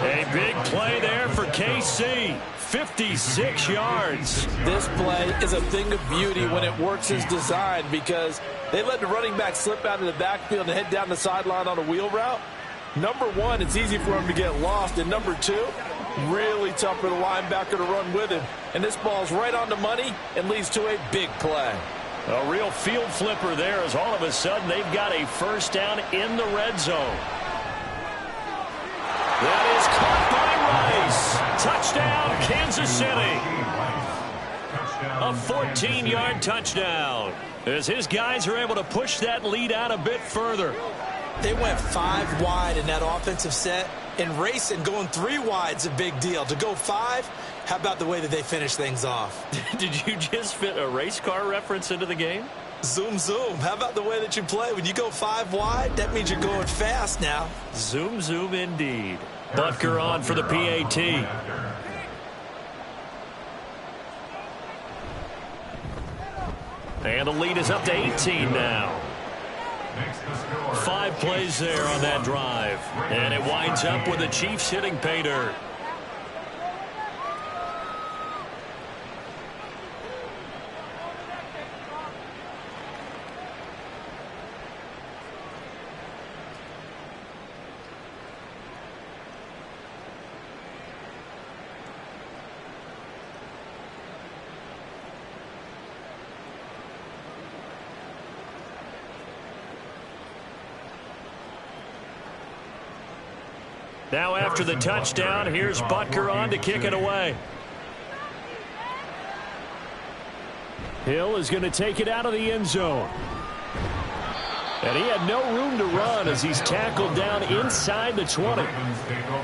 A big play there for KC. 56 yards. This play is a thing of beauty when it works as designed because they let the running back slip out of the backfield and head down the sideline on a wheel route. Number one, it's easy for him to get lost. And number two, really tough for the linebacker to run with him. And this ball's right on the money and leads to a big play. A real field flipper there as all of a sudden they've got a first down in the red zone. That is caught by Rice. Touchdown, Kansas City. A 14-yard touchdown as his guys are able to push that lead out a bit further. They went 5 wide in that offensive set, and racing going 3 wide's a big deal. To go 5, how about the way that they finish things off? Did you just fit a race car reference into the game? Zoom, zoom. How about the way that you play? When you go 5 wide, that means you're going fast now. Zoom, zoom indeed. Butker on for the PAT. And the lead is up to 18 now. 5 plays there on that drive. And it winds up with the Chiefs hitting pay dirt. Now after the touchdown, here's Butker on to kick it away. Hill is going to take it out of the end zone. And he had no room to run as he's tackled down inside the 20.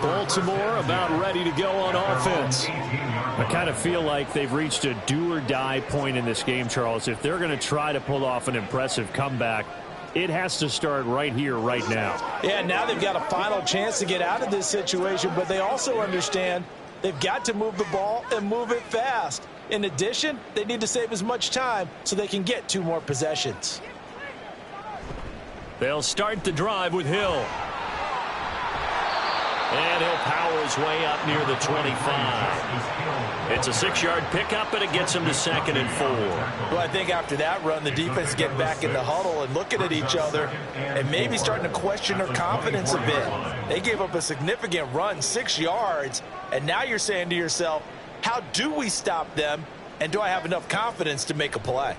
Baltimore about ready to go on offense. I kind of feel like they've reached a do-or-die point in this game, Charles. If they're going to try to pull off an impressive comeback, it has to start right here, right now. Yeah, now they've got a final chance to get out of this situation, but they also understand they've got to move the ball and move it fast. In addition, they need to save as much time so they can get 2 more possessions. They'll start the drive with Hill. And he'll power his way up near the 25. It's a 6-yard pickup, and it gets him to 2nd and 4. Well, I think after that run, the defense getting back in the huddle and looking at each other and maybe starting to question their confidence a bit. They gave up a significant run, 6 yards, and now you're saying to yourself, how do we stop them, and do I have enough confidence to make a play?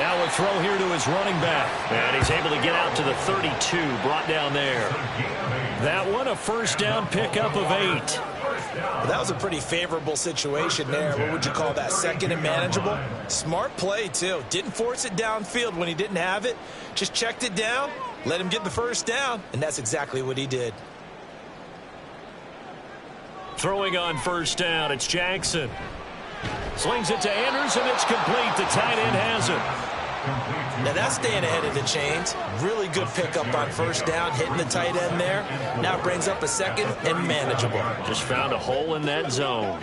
Now a throw here to his running back. And he's able to get out to the 32, brought down there. That one, a first down pickup of 8. Well, that was a pretty favorable situation there. What would you call that? Second and manageable? Smart play, too. Didn't force it downfield when he didn't have it. Just checked it down, let him get the first down, and that's exactly what he did. Throwing on first down, it's Jackson. Slings it to Andrews, and it's complete. The tight end has it. Now that's staying ahead of the chains. Really good pickup on first down, hitting the tight end there. Now it brings up a second and manageable. Just found a hole in that zone.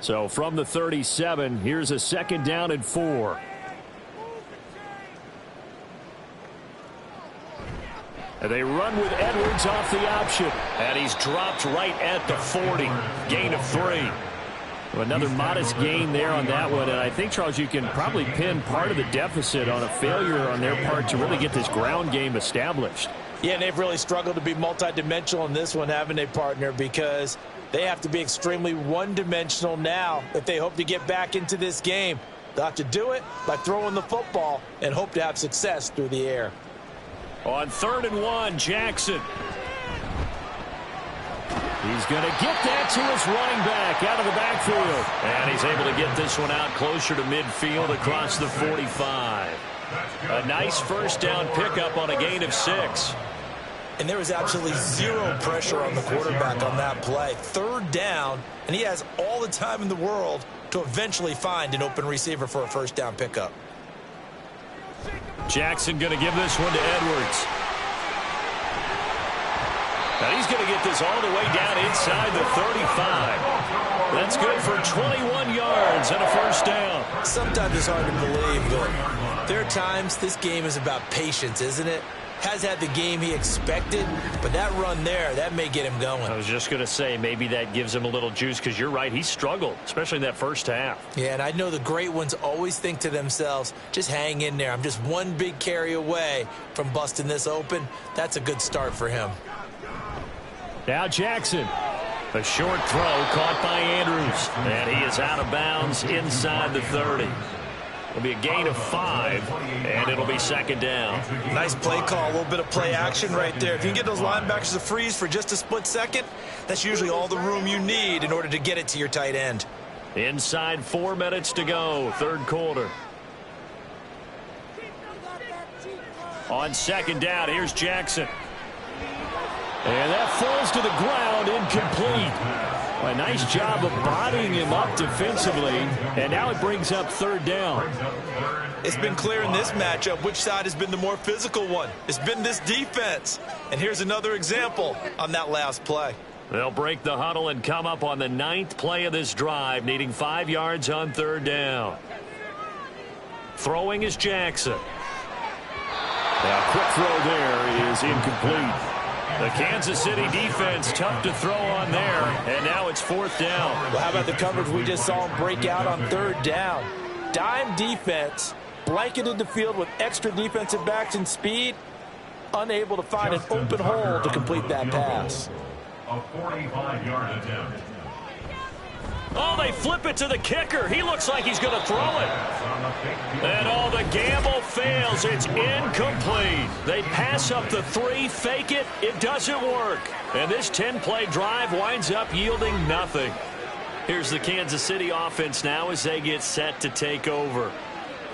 So from the 37, here's a second down and 4. And they run with Edwards off the option. And he's dropped right at the 40. Gain of 3. Another modest gain there on that one. And I think, Charles, you can probably pin part of the deficit on a failure on their part to really get this ground game established. Yeah, and they've really struggled to be multidimensional in this one, haven't they, partner? Because they have to be extremely one-dimensional now if they hope to get back into this game. They'll have to do it by throwing the football and hope to have success through the air. On 3rd and 1, Jackson. He's going to get that to his running back out of the backfield. And he's able to get this one out closer to midfield across the 45. A nice first down pickup on a gain of 6. And there was absolutely zero pressure on the quarterback on that play. 3rd down, and he has all the time in the world to eventually find an open receiver for a first down pickup. Jackson going to give this one to Edwards. Now he's going to get this all the way down inside the 35. That's good for 21 yards and a first down. Sometimes it's hard to believe, but there are times this game is about patience, isn't it? Has had the game he expected, but that run there, that may get him going. I was just going to say, maybe that gives him a little juice, because you're right, he struggled, especially in that first half. Yeah, and I know the great ones always think to themselves, just hang in there. I'm just one big carry away from busting this open. That's a good start for him. Now Jackson. A short throw caught by Andrews. And he is out of bounds inside the 30. It'll be a gain of 5, and it'll be second down. Nice play call, a little bit of play action right there. If you can get those linebackers to freeze for just a split second, that's usually all the room you need in order to get it to your tight end. Inside 4 minutes to go, 3rd quarter. On second down, here's Jackson. And that falls to the ground, incomplete. A nice job of bodying him up defensively, and now it brings up 3rd down. It's been clear in this matchup which side has been the more physical one. It's been this defense. And here's another example on that last play. They'll break the huddle and come up on the 9th play of this drive, needing 5 yards on 3rd down. Throwing is Jackson. Now, quick throw there is incomplete. The Kansas City defense tough to throw on there, and now it's 4th down. Well, how about the coverage we just saw him break out on 3rd down? Dime defense, blanketed the field with extra defensive backs and speed, unable to find an open hole to complete that pass. A 45-yard attempt. Oh, they flip it to the kicker. He looks like he's going to throw it. And all the gamble fails. It's incomplete. They pass up the 3, fake it. It doesn't work. And this 10-play drive winds up yielding nothing. Here's the Kansas City offense now as they get set to take over.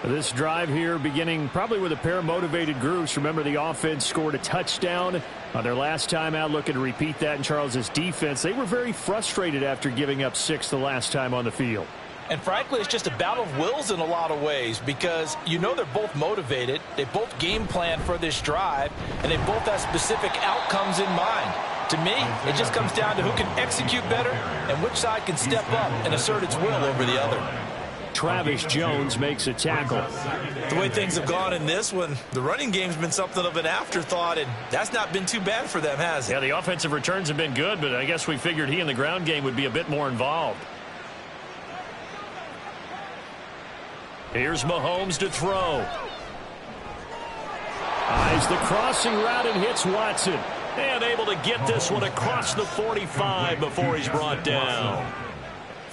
This drive here beginning probably with a pair of motivated groups. Remember, the offense scored a touchdown on their last time out, looking to repeat that in Charles's defense. They were very frustrated after giving up 6 the last time on the field. And frankly, it's just a battle of wills in a lot of ways, because you know they're both motivated. They both game plan for this drive, and they both have specific outcomes in mind. To me, it just comes down to who can execute better and which side can step up and assert its will over the other. Travis Jones makes a tackle. The way things have gone in this one, the running game's been something of an afterthought, and that's not been too bad for them, has it? Yeah, the offensive returns have been good, but I guess we figured he in the ground game would be a bit more involved. Here's Mahomes to throw. Eyes the crossing route and hits Watson. And able to get this one across the 45 before he's brought down.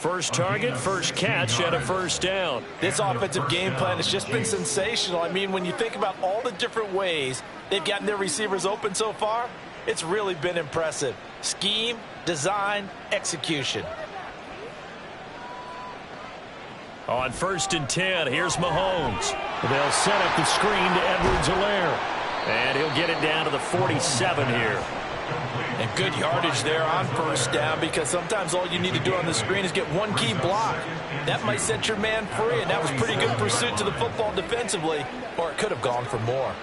First target, first catch, and a first down. This offensive game plan has just been sensational. I mean, when you think about all the different ways they've gotten their receivers open so far, it's really been impressive. Scheme, design, execution. On 1st and 10, here's Mahomes. They'll set up the screen to Edwards-Helaire. And he'll get it down to the 47 here. And good yardage there on first down, because sometimes all you need to do on the screen is get one key block. That might set your man free, and that was pretty good pursuit to the football defensively, or it could have gone for more.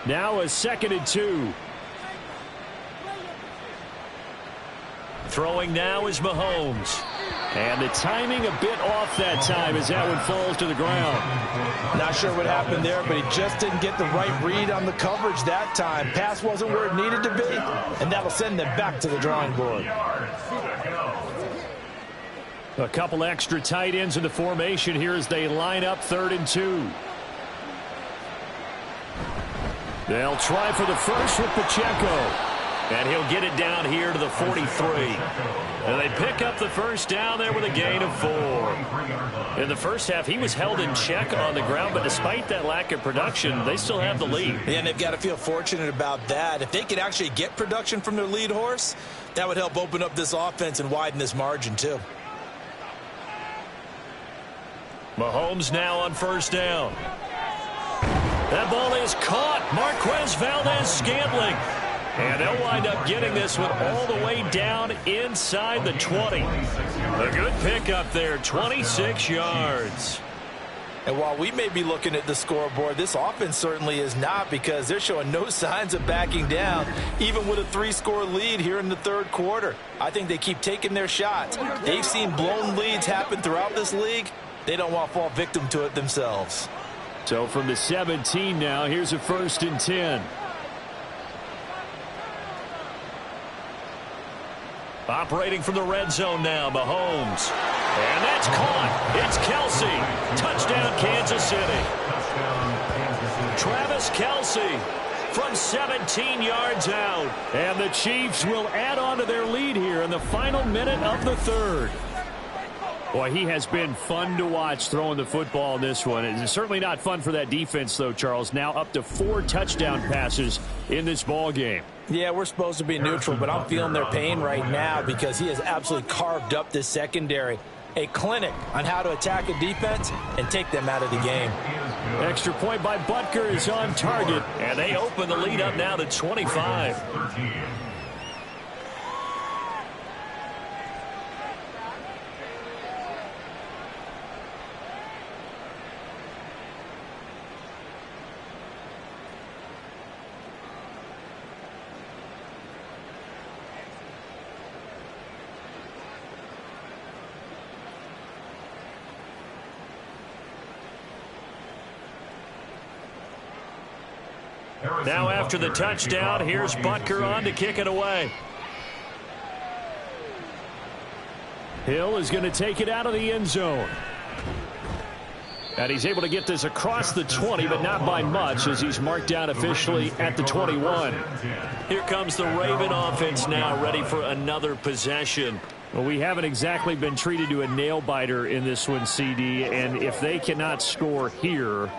Now a 2nd and 2. Throwing now is Mahomes. And the timing a bit off that time as that one falls to the ground. Not sure what happened there, but he just didn't get the right read on the coverage that time. Pass wasn't where it needed to be, and that'll send them back to the drawing board. A couple extra tight ends in the formation here as they line up 3rd and 2. They'll try for the first with Pacheco. And he'll get it down here to the 43. And they pick up the first down there with a gain of 4. In the first half, he was held in check on the ground, but despite that lack of production, they still have the lead. Yeah, and they've got to feel fortunate about that. If they could actually get production from their lead horse, that would help open up this offense and widen this margin too. Mahomes now on first down. That ball is caught. Marquez Valdes-Scantling. And they'll wind up getting this one all the way down inside the 20. A good pickup there, 26 yards. And while we may be looking at the scoreboard, this offense certainly is not, because they're showing no signs of backing down, even with a 3-score lead here in the 3rd quarter. I think they keep taking their shots. They've seen blown leads happen throughout this league. They don't want to fall victim to it themselves. So from the 17 now, here's a 1st and 10. Operating from the red zone now, Mahomes. And that's caught. It's Kelsey. Touchdown, Kansas City. Travis Kelsey from 17 yards out. And the Chiefs will add on to their lead here in the final minute of the 3rd. Boy, he has been fun to watch throwing the football in this one. It's certainly not fun for that defense, though, Charles. Now up to 4 touchdown passes in this ball game. Yeah, we're supposed to be neutral, but I'm feeling their pain right now because he has absolutely carved up this secondary. A clinic on how to attack a defense and take them out of the game. Extra point by Butker is on target, and they open the lead up now to 25. Now after the touchdown, here's Butker on to kick it away. Hill is going to take it out of the end zone. And he's able to get this across the 20, but not by much, as he's marked down officially at the 21. Here comes the Raven offense now, ready for another possession. Well, we haven't exactly been treated to a nail-biter in this one, CD, and if they cannot score here,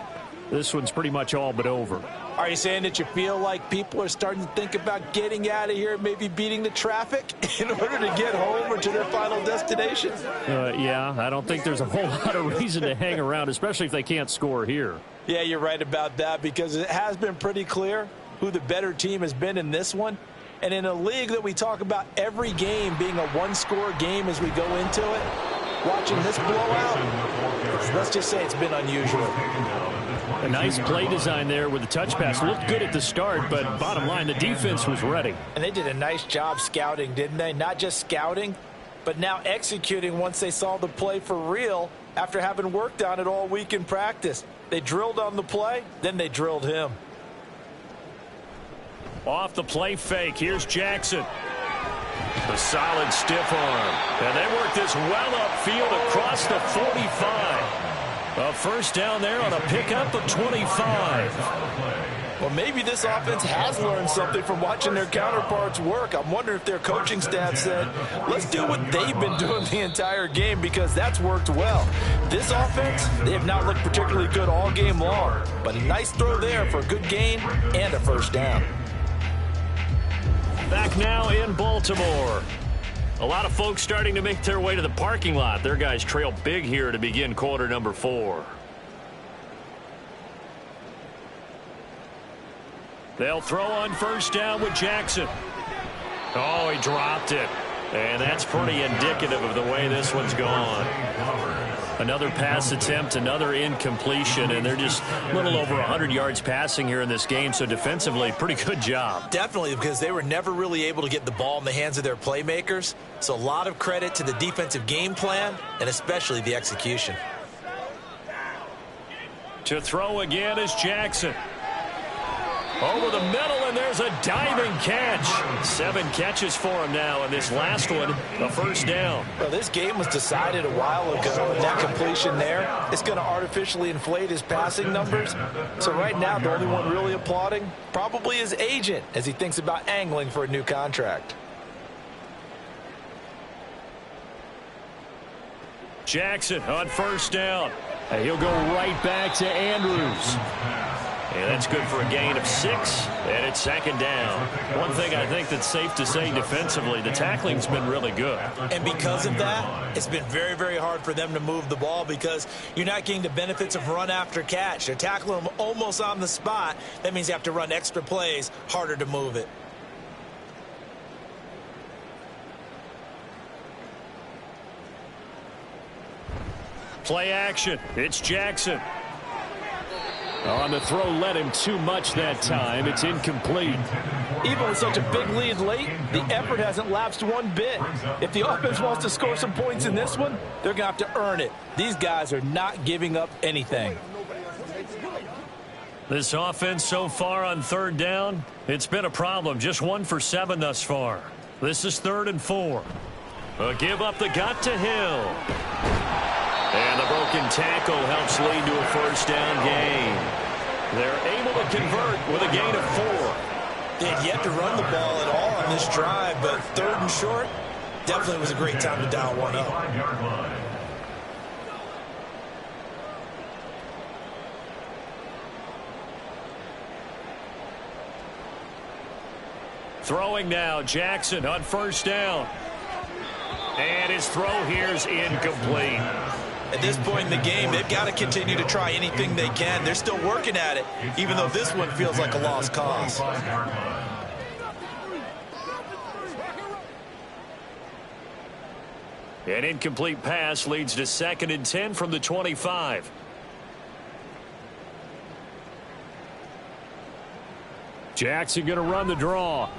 this one's pretty much all but over. Are you saying that you feel like people are starting to think about getting out of here, maybe beating the traffic in order to get home or to their final destination? Yeah, I don't think there's a whole lot of reason to hang around, especially if they can't score here. Yeah, you're right about that, because it has been pretty clear who the better team has been in this one. And in a league that we talk about every game being a one-score game as we go into it, watching this blowout, let's just say it's been unusual. A nice play design there with the touch pass. Looked good at the start, but bottom line, the defense was ready. And they did a nice job scouting, didn't they? Not just scouting, but now executing once they saw the play for real after having worked on it all week in practice. They drilled on the play, then they drilled him. Off the play fake, here's Jackson. The solid stiff arm. And they work this well upfield across the 45. A first down there on a pickup of 25. Well, maybe this offense has learned something from watching their counterparts work. I'm wondering if their coaching staff said, let's do what they've been doing the entire game, because that's worked well. This offense, they have not looked particularly good all game long, but a nice throw there for a good gain and a first down. Back now in Baltimore. A lot of folks starting to make their way to the parking lot. Their guys trail big here to begin quarter number 4. They'll throw on first down with Jackson. Oh, he dropped it. And that's pretty indicative of the way this one's gone. Another pass attempt, another incompletion, and they're just a little over 100 yards passing here in this game, so defensively, pretty good job. Definitely, because they were never really able to get the ball in the hands of their playmakers, so a lot of credit to the defensive game plan and especially the execution. To throw again is Jackson. Over the middle, and there's a diving catch. 7 catches for him now, and this last one, a first down. Well, this game was decided a while ago, and that completion there is going to artificially inflate his passing numbers. So right now, the only one really applauding probably his agent as he thinks about angling for a new contract. Jackson on first down. And he'll go right back to Andrews. And that's good for a gain of 6, and it's second down. One thing I think that's safe to say defensively, the tackling's been really good. And because of that, it's been very, very hard for them to move the ball because you're not getting the benefits of run after catch. They're tackling them almost on the spot. That means you have to run extra plays, harder to move it. Play action. It's Jackson. On the throw, led him too much that time. It's incomplete. Even with such a big lead late, the effort hasn't lapsed one bit. If the offense wants to score some points in this one, they're going to have to earn it. These guys are not giving up anything. This offense so far on third down, it's been a problem. Just 1 for 7 thus far. This is 3rd and 4. A give up the gut to Hill. And the broken tackle helps lead to a first down gain. They're able to convert with a gain of 4. They had yet to run the ball at all on this drive, but 3rd and short definitely was a great time to dial one up. Throwing now, Jackson on first down. And his throw here is incomplete. At this point in the game, they've got to continue to try anything they can. They're still working at it, even though this one feels like a lost cause. An incomplete pass leads to 2nd and 10 from the 25. Jackson going to run the draw.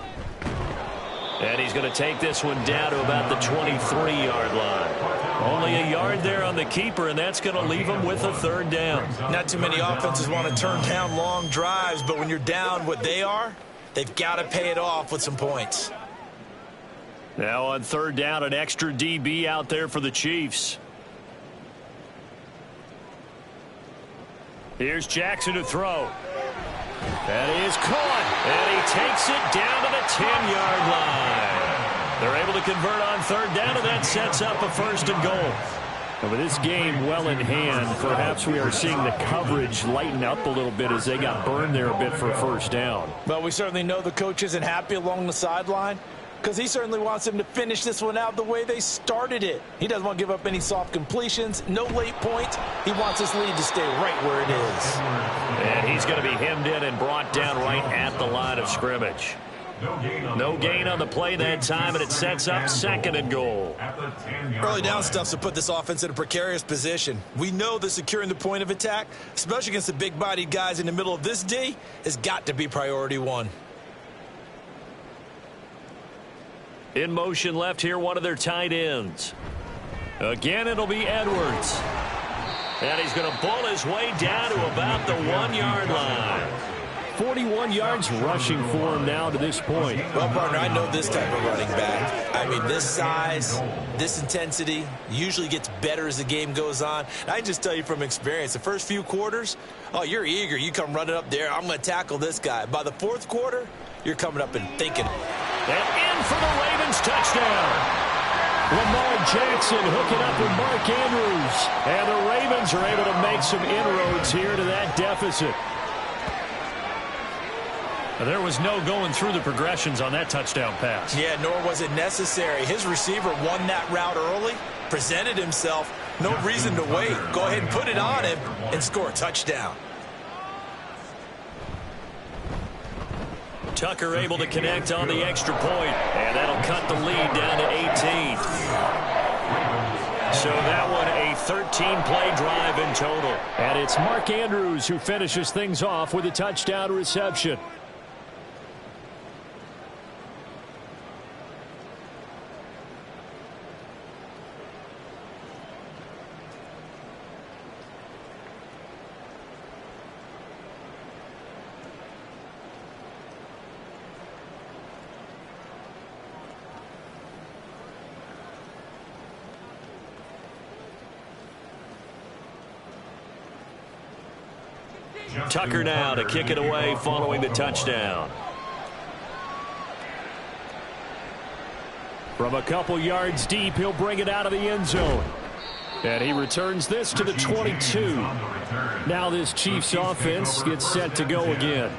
And he's going to take this one down to about the 23-yard line. Only a yard there on the keeper, and that's going to leave him with a 3rd down. Not too many offenses want to turn down long drives, but when you're down what they are, they've got to pay it off with some points. Now on 3rd down, an extra DB out there for the Chiefs. Here's Jackson to throw. And he is caught, and he takes it down to the 10-yard line. They're able to convert on 3rd down, and that sets up a 1st and goal. And with this game well in hand, perhaps we are seeing the coverage lighten up a little bit as they got burned there a bit for 1st down. Well, we certainly know the coach isn't happy along the sideline because he certainly wants them to finish this one out the way they started it. He doesn't want to give up any soft completions, no late points. He wants this lead to stay right where it is. And he's going to be hemmed in and brought down right at the line of scrimmage. No gain on the play that time, and it sets up 2nd and goal. Early down stuff's to put this offense in a precarious position. We know that securing the point of attack, especially against the big-bodied guys in the middle of this D, has got to be priority 1. In motion left here, one of their tight ends. Again, it'll be Edwards. And he's going to bull his way down to about the 1-yard line. 41 yards rushing for him now to this point. Well, partner, I know this type of running back. I mean, this size, this intensity usually gets better as the game goes on. And I can just tell you from experience, the first few quarters, oh, you're eager. You come running up there. I'm going to tackle this guy. By the fourth quarter, you're coming up and thinking. And in for the Ravens touchdown. Lamar Jackson hooking up with Mark Andrews. And the Ravens are able to make some inroads here to that deficit. There was no going through the progressions on that touchdown pass. Yeah, nor was it necessary. His receiver won that route early, presented himself. No reason to wait. Go ahead and put it on him and score a touchdown. Tucker able to connect on the extra point, and that'll cut the lead down to 18. So that one a 13-play drive in total. And it's Mark Andrews who finishes things off with a touchdown reception. Tucker now to kick it away following the touchdown. From a couple yards deep, he'll bring it out of the end zone. And he returns this to the 22. Now this Chiefs offense gets set to go again.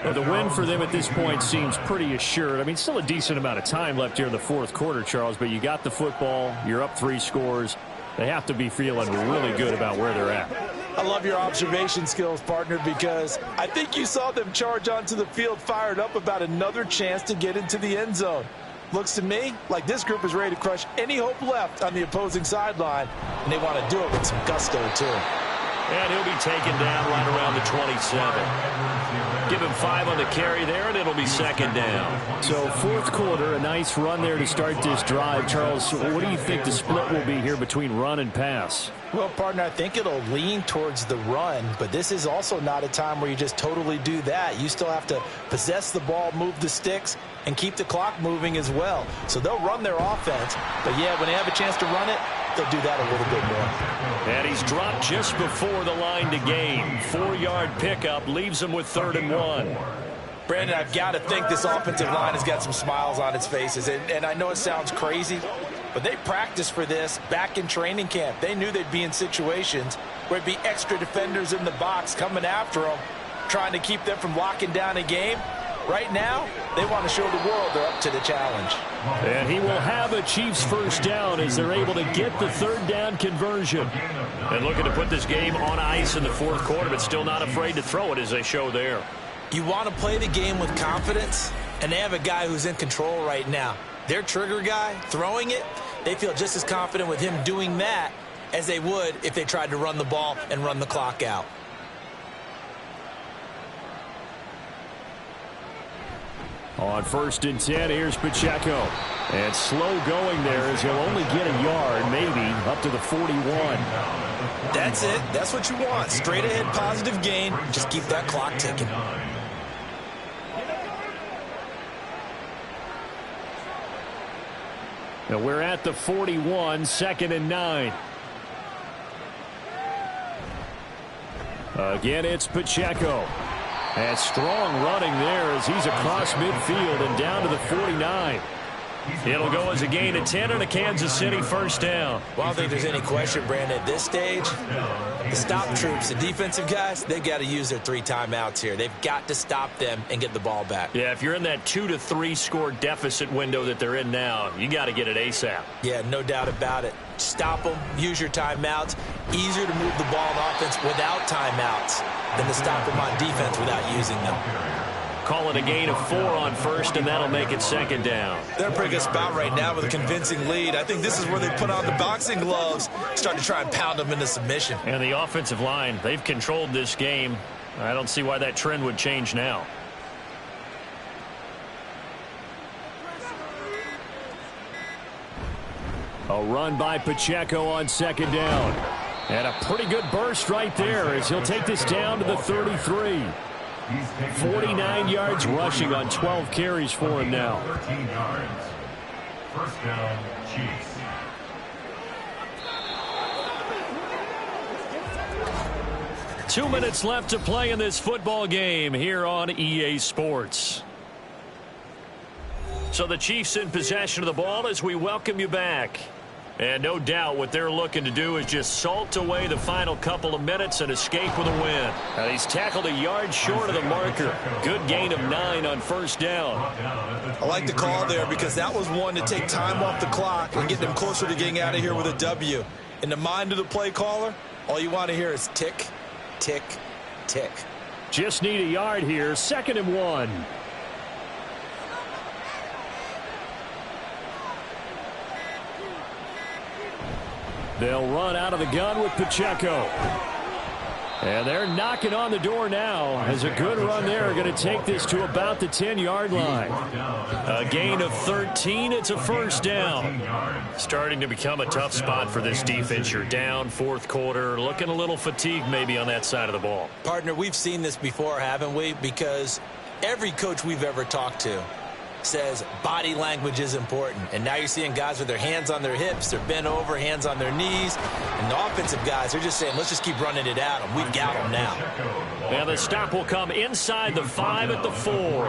The win for them at this point seems pretty assured. I mean, still a decent amount of time left here in the fourth quarter, Charles, but you got the football, you're up 3 scores. They have to be feeling really good about where they're at. I love your observation skills, partner, because I think you saw them charge onto the field fired up about another chance to get into the end zone. Looks to me like this group is ready to crush any hope left on the opposing sideline, and they want to do it with some gusto, too. And he'll be taken down right around the 27. Give him 5 on the carry there, and it'll be second down. So fourth quarter, a nice run there to start this drive. Charles, what do you think the split will be here between run and pass? Well, partner, I think it'll lean towards the run, but this is also not a time where you just totally do that. You still have to possess the ball, move the sticks, and keep the clock moving as well. So they'll run their offense, but yeah, when they have a chance to run it, they'll do that a little bit more. And he's dropped just before the line to gain. 4-yard pickup leaves him with 3rd and 1. Brandon, I've got to think this offensive line has got some smiles on its faces. And I know it sounds crazy, but they practiced for this back in training camp. They knew they'd be in situations where it'd be extra defenders in the box coming after them, trying to keep them from locking down a game. Right now, they want to show the world they're up to the challenge. And he will have a Chiefs first down as they're able to get the 3rd down conversion. And looking to put this game on ice in the fourth quarter, but still not afraid to throw it as they show there. You want to play the game with confidence, and they have a guy who's in control right now. Their trigger guy throwing it, they feel just as confident with him doing that as they would if they tried to run the ball and run the clock out. On 1st and 10, here's Pacheco. And slow going there as he'll only get a yard, maybe, up to the 41. That's it. That's what you want. Straight ahead positive gain. Just keep that clock ticking. Now we're at the 41, 2nd and 9. Again, it's Pacheco. And strong running there as he's across midfield and down to the 49. It'll go as a gain of 10 and a Kansas City first down. Well, I don't think there's any question, Brandon, at this stage, the stop troops, the defensive guys, they've got to use their 3 timeouts here. They've got to stop them and get the ball back. Yeah, if you're in that 2 to 3 score deficit window that they're in now, you got to get it ASAP. Yeah, no doubt about it. Stop them, use your timeouts. Easier to move the ball on offense without timeouts than to stop them on defense without using them. Call it a gain of 4 on 1st, and that'll make it 2nd down. They're a pretty good spot right now with a convincing lead. I think this is where they put on the boxing gloves, start to try and pound them into submission. And the offensive line, they've controlled this game. I don't see why that trend would change now. A run by Pacheco on 2nd down. And a pretty good burst right there as he'll take this down to the 33. He's taken 49 yards rushing on 12 carries for him now. 13 yards. First down, Chiefs. Two minutes left to play in this football game here on EA Sports. So the Chiefs in possession of the ball as we welcome you back. And no doubt what they're looking to do is just salt away the final couple of minutes and escape with a win. Now he's tackled a yard short of the marker. Good gain of 9 on first down. I like the call there because that was one to take time off the clock and get them closer to getting out of here with a W. In the mind of the play caller, all you want to hear is tick, tick, tick. Just need a yard here. 2nd and 1. They'll run out of the gun with Pacheco. And they're knocking on the door now. As a good run there, going to take this to about the 10-yard line. A gain of 13. It's a first down. Starting to become a tough spot for this defense. You're down, fourth quarter. Looking a little fatigued maybe on that side of the ball. Partner, we've seen this before, haven't we? Because every coach we've ever talked to says body language is important. And now you're seeing guys with their hands on their hips, they're bent over, hands on their knees. And the offensive guys, they're just saying, let's just keep running it at them. We've got them now. And the stop will come inside the 5 at the 4.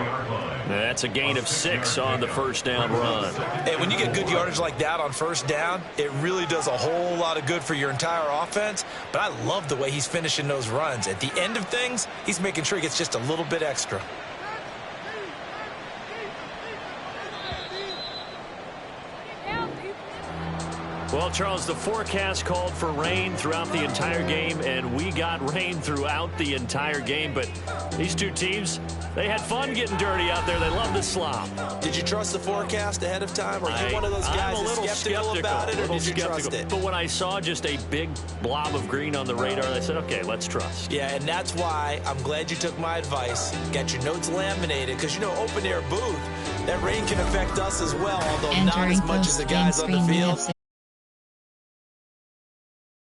That's a gain of 6 on the first down run. And when you get good yardage like that on first down, it really does a whole lot of good for your entire offense. But I love the way he's finishing those runs. At the end of things, he's making sure he gets just a little bit extra. Well, Charles, the forecast called for rain throughout the entire game, and we got rain throughout the entire game. But these two teams, they had fun getting dirty out there. They love the slop. Did you trust the forecast ahead of time? Or are you one of those guys that's skeptical about it, or did you trust it? But when I saw just a big blob of green on the radar, I said, okay, let's trust. Yeah, and that's why I'm glad you took my advice. Got your notes laminated, because, you know, open-air booth, that rain can affect us as well, although not as much as the guys on the field.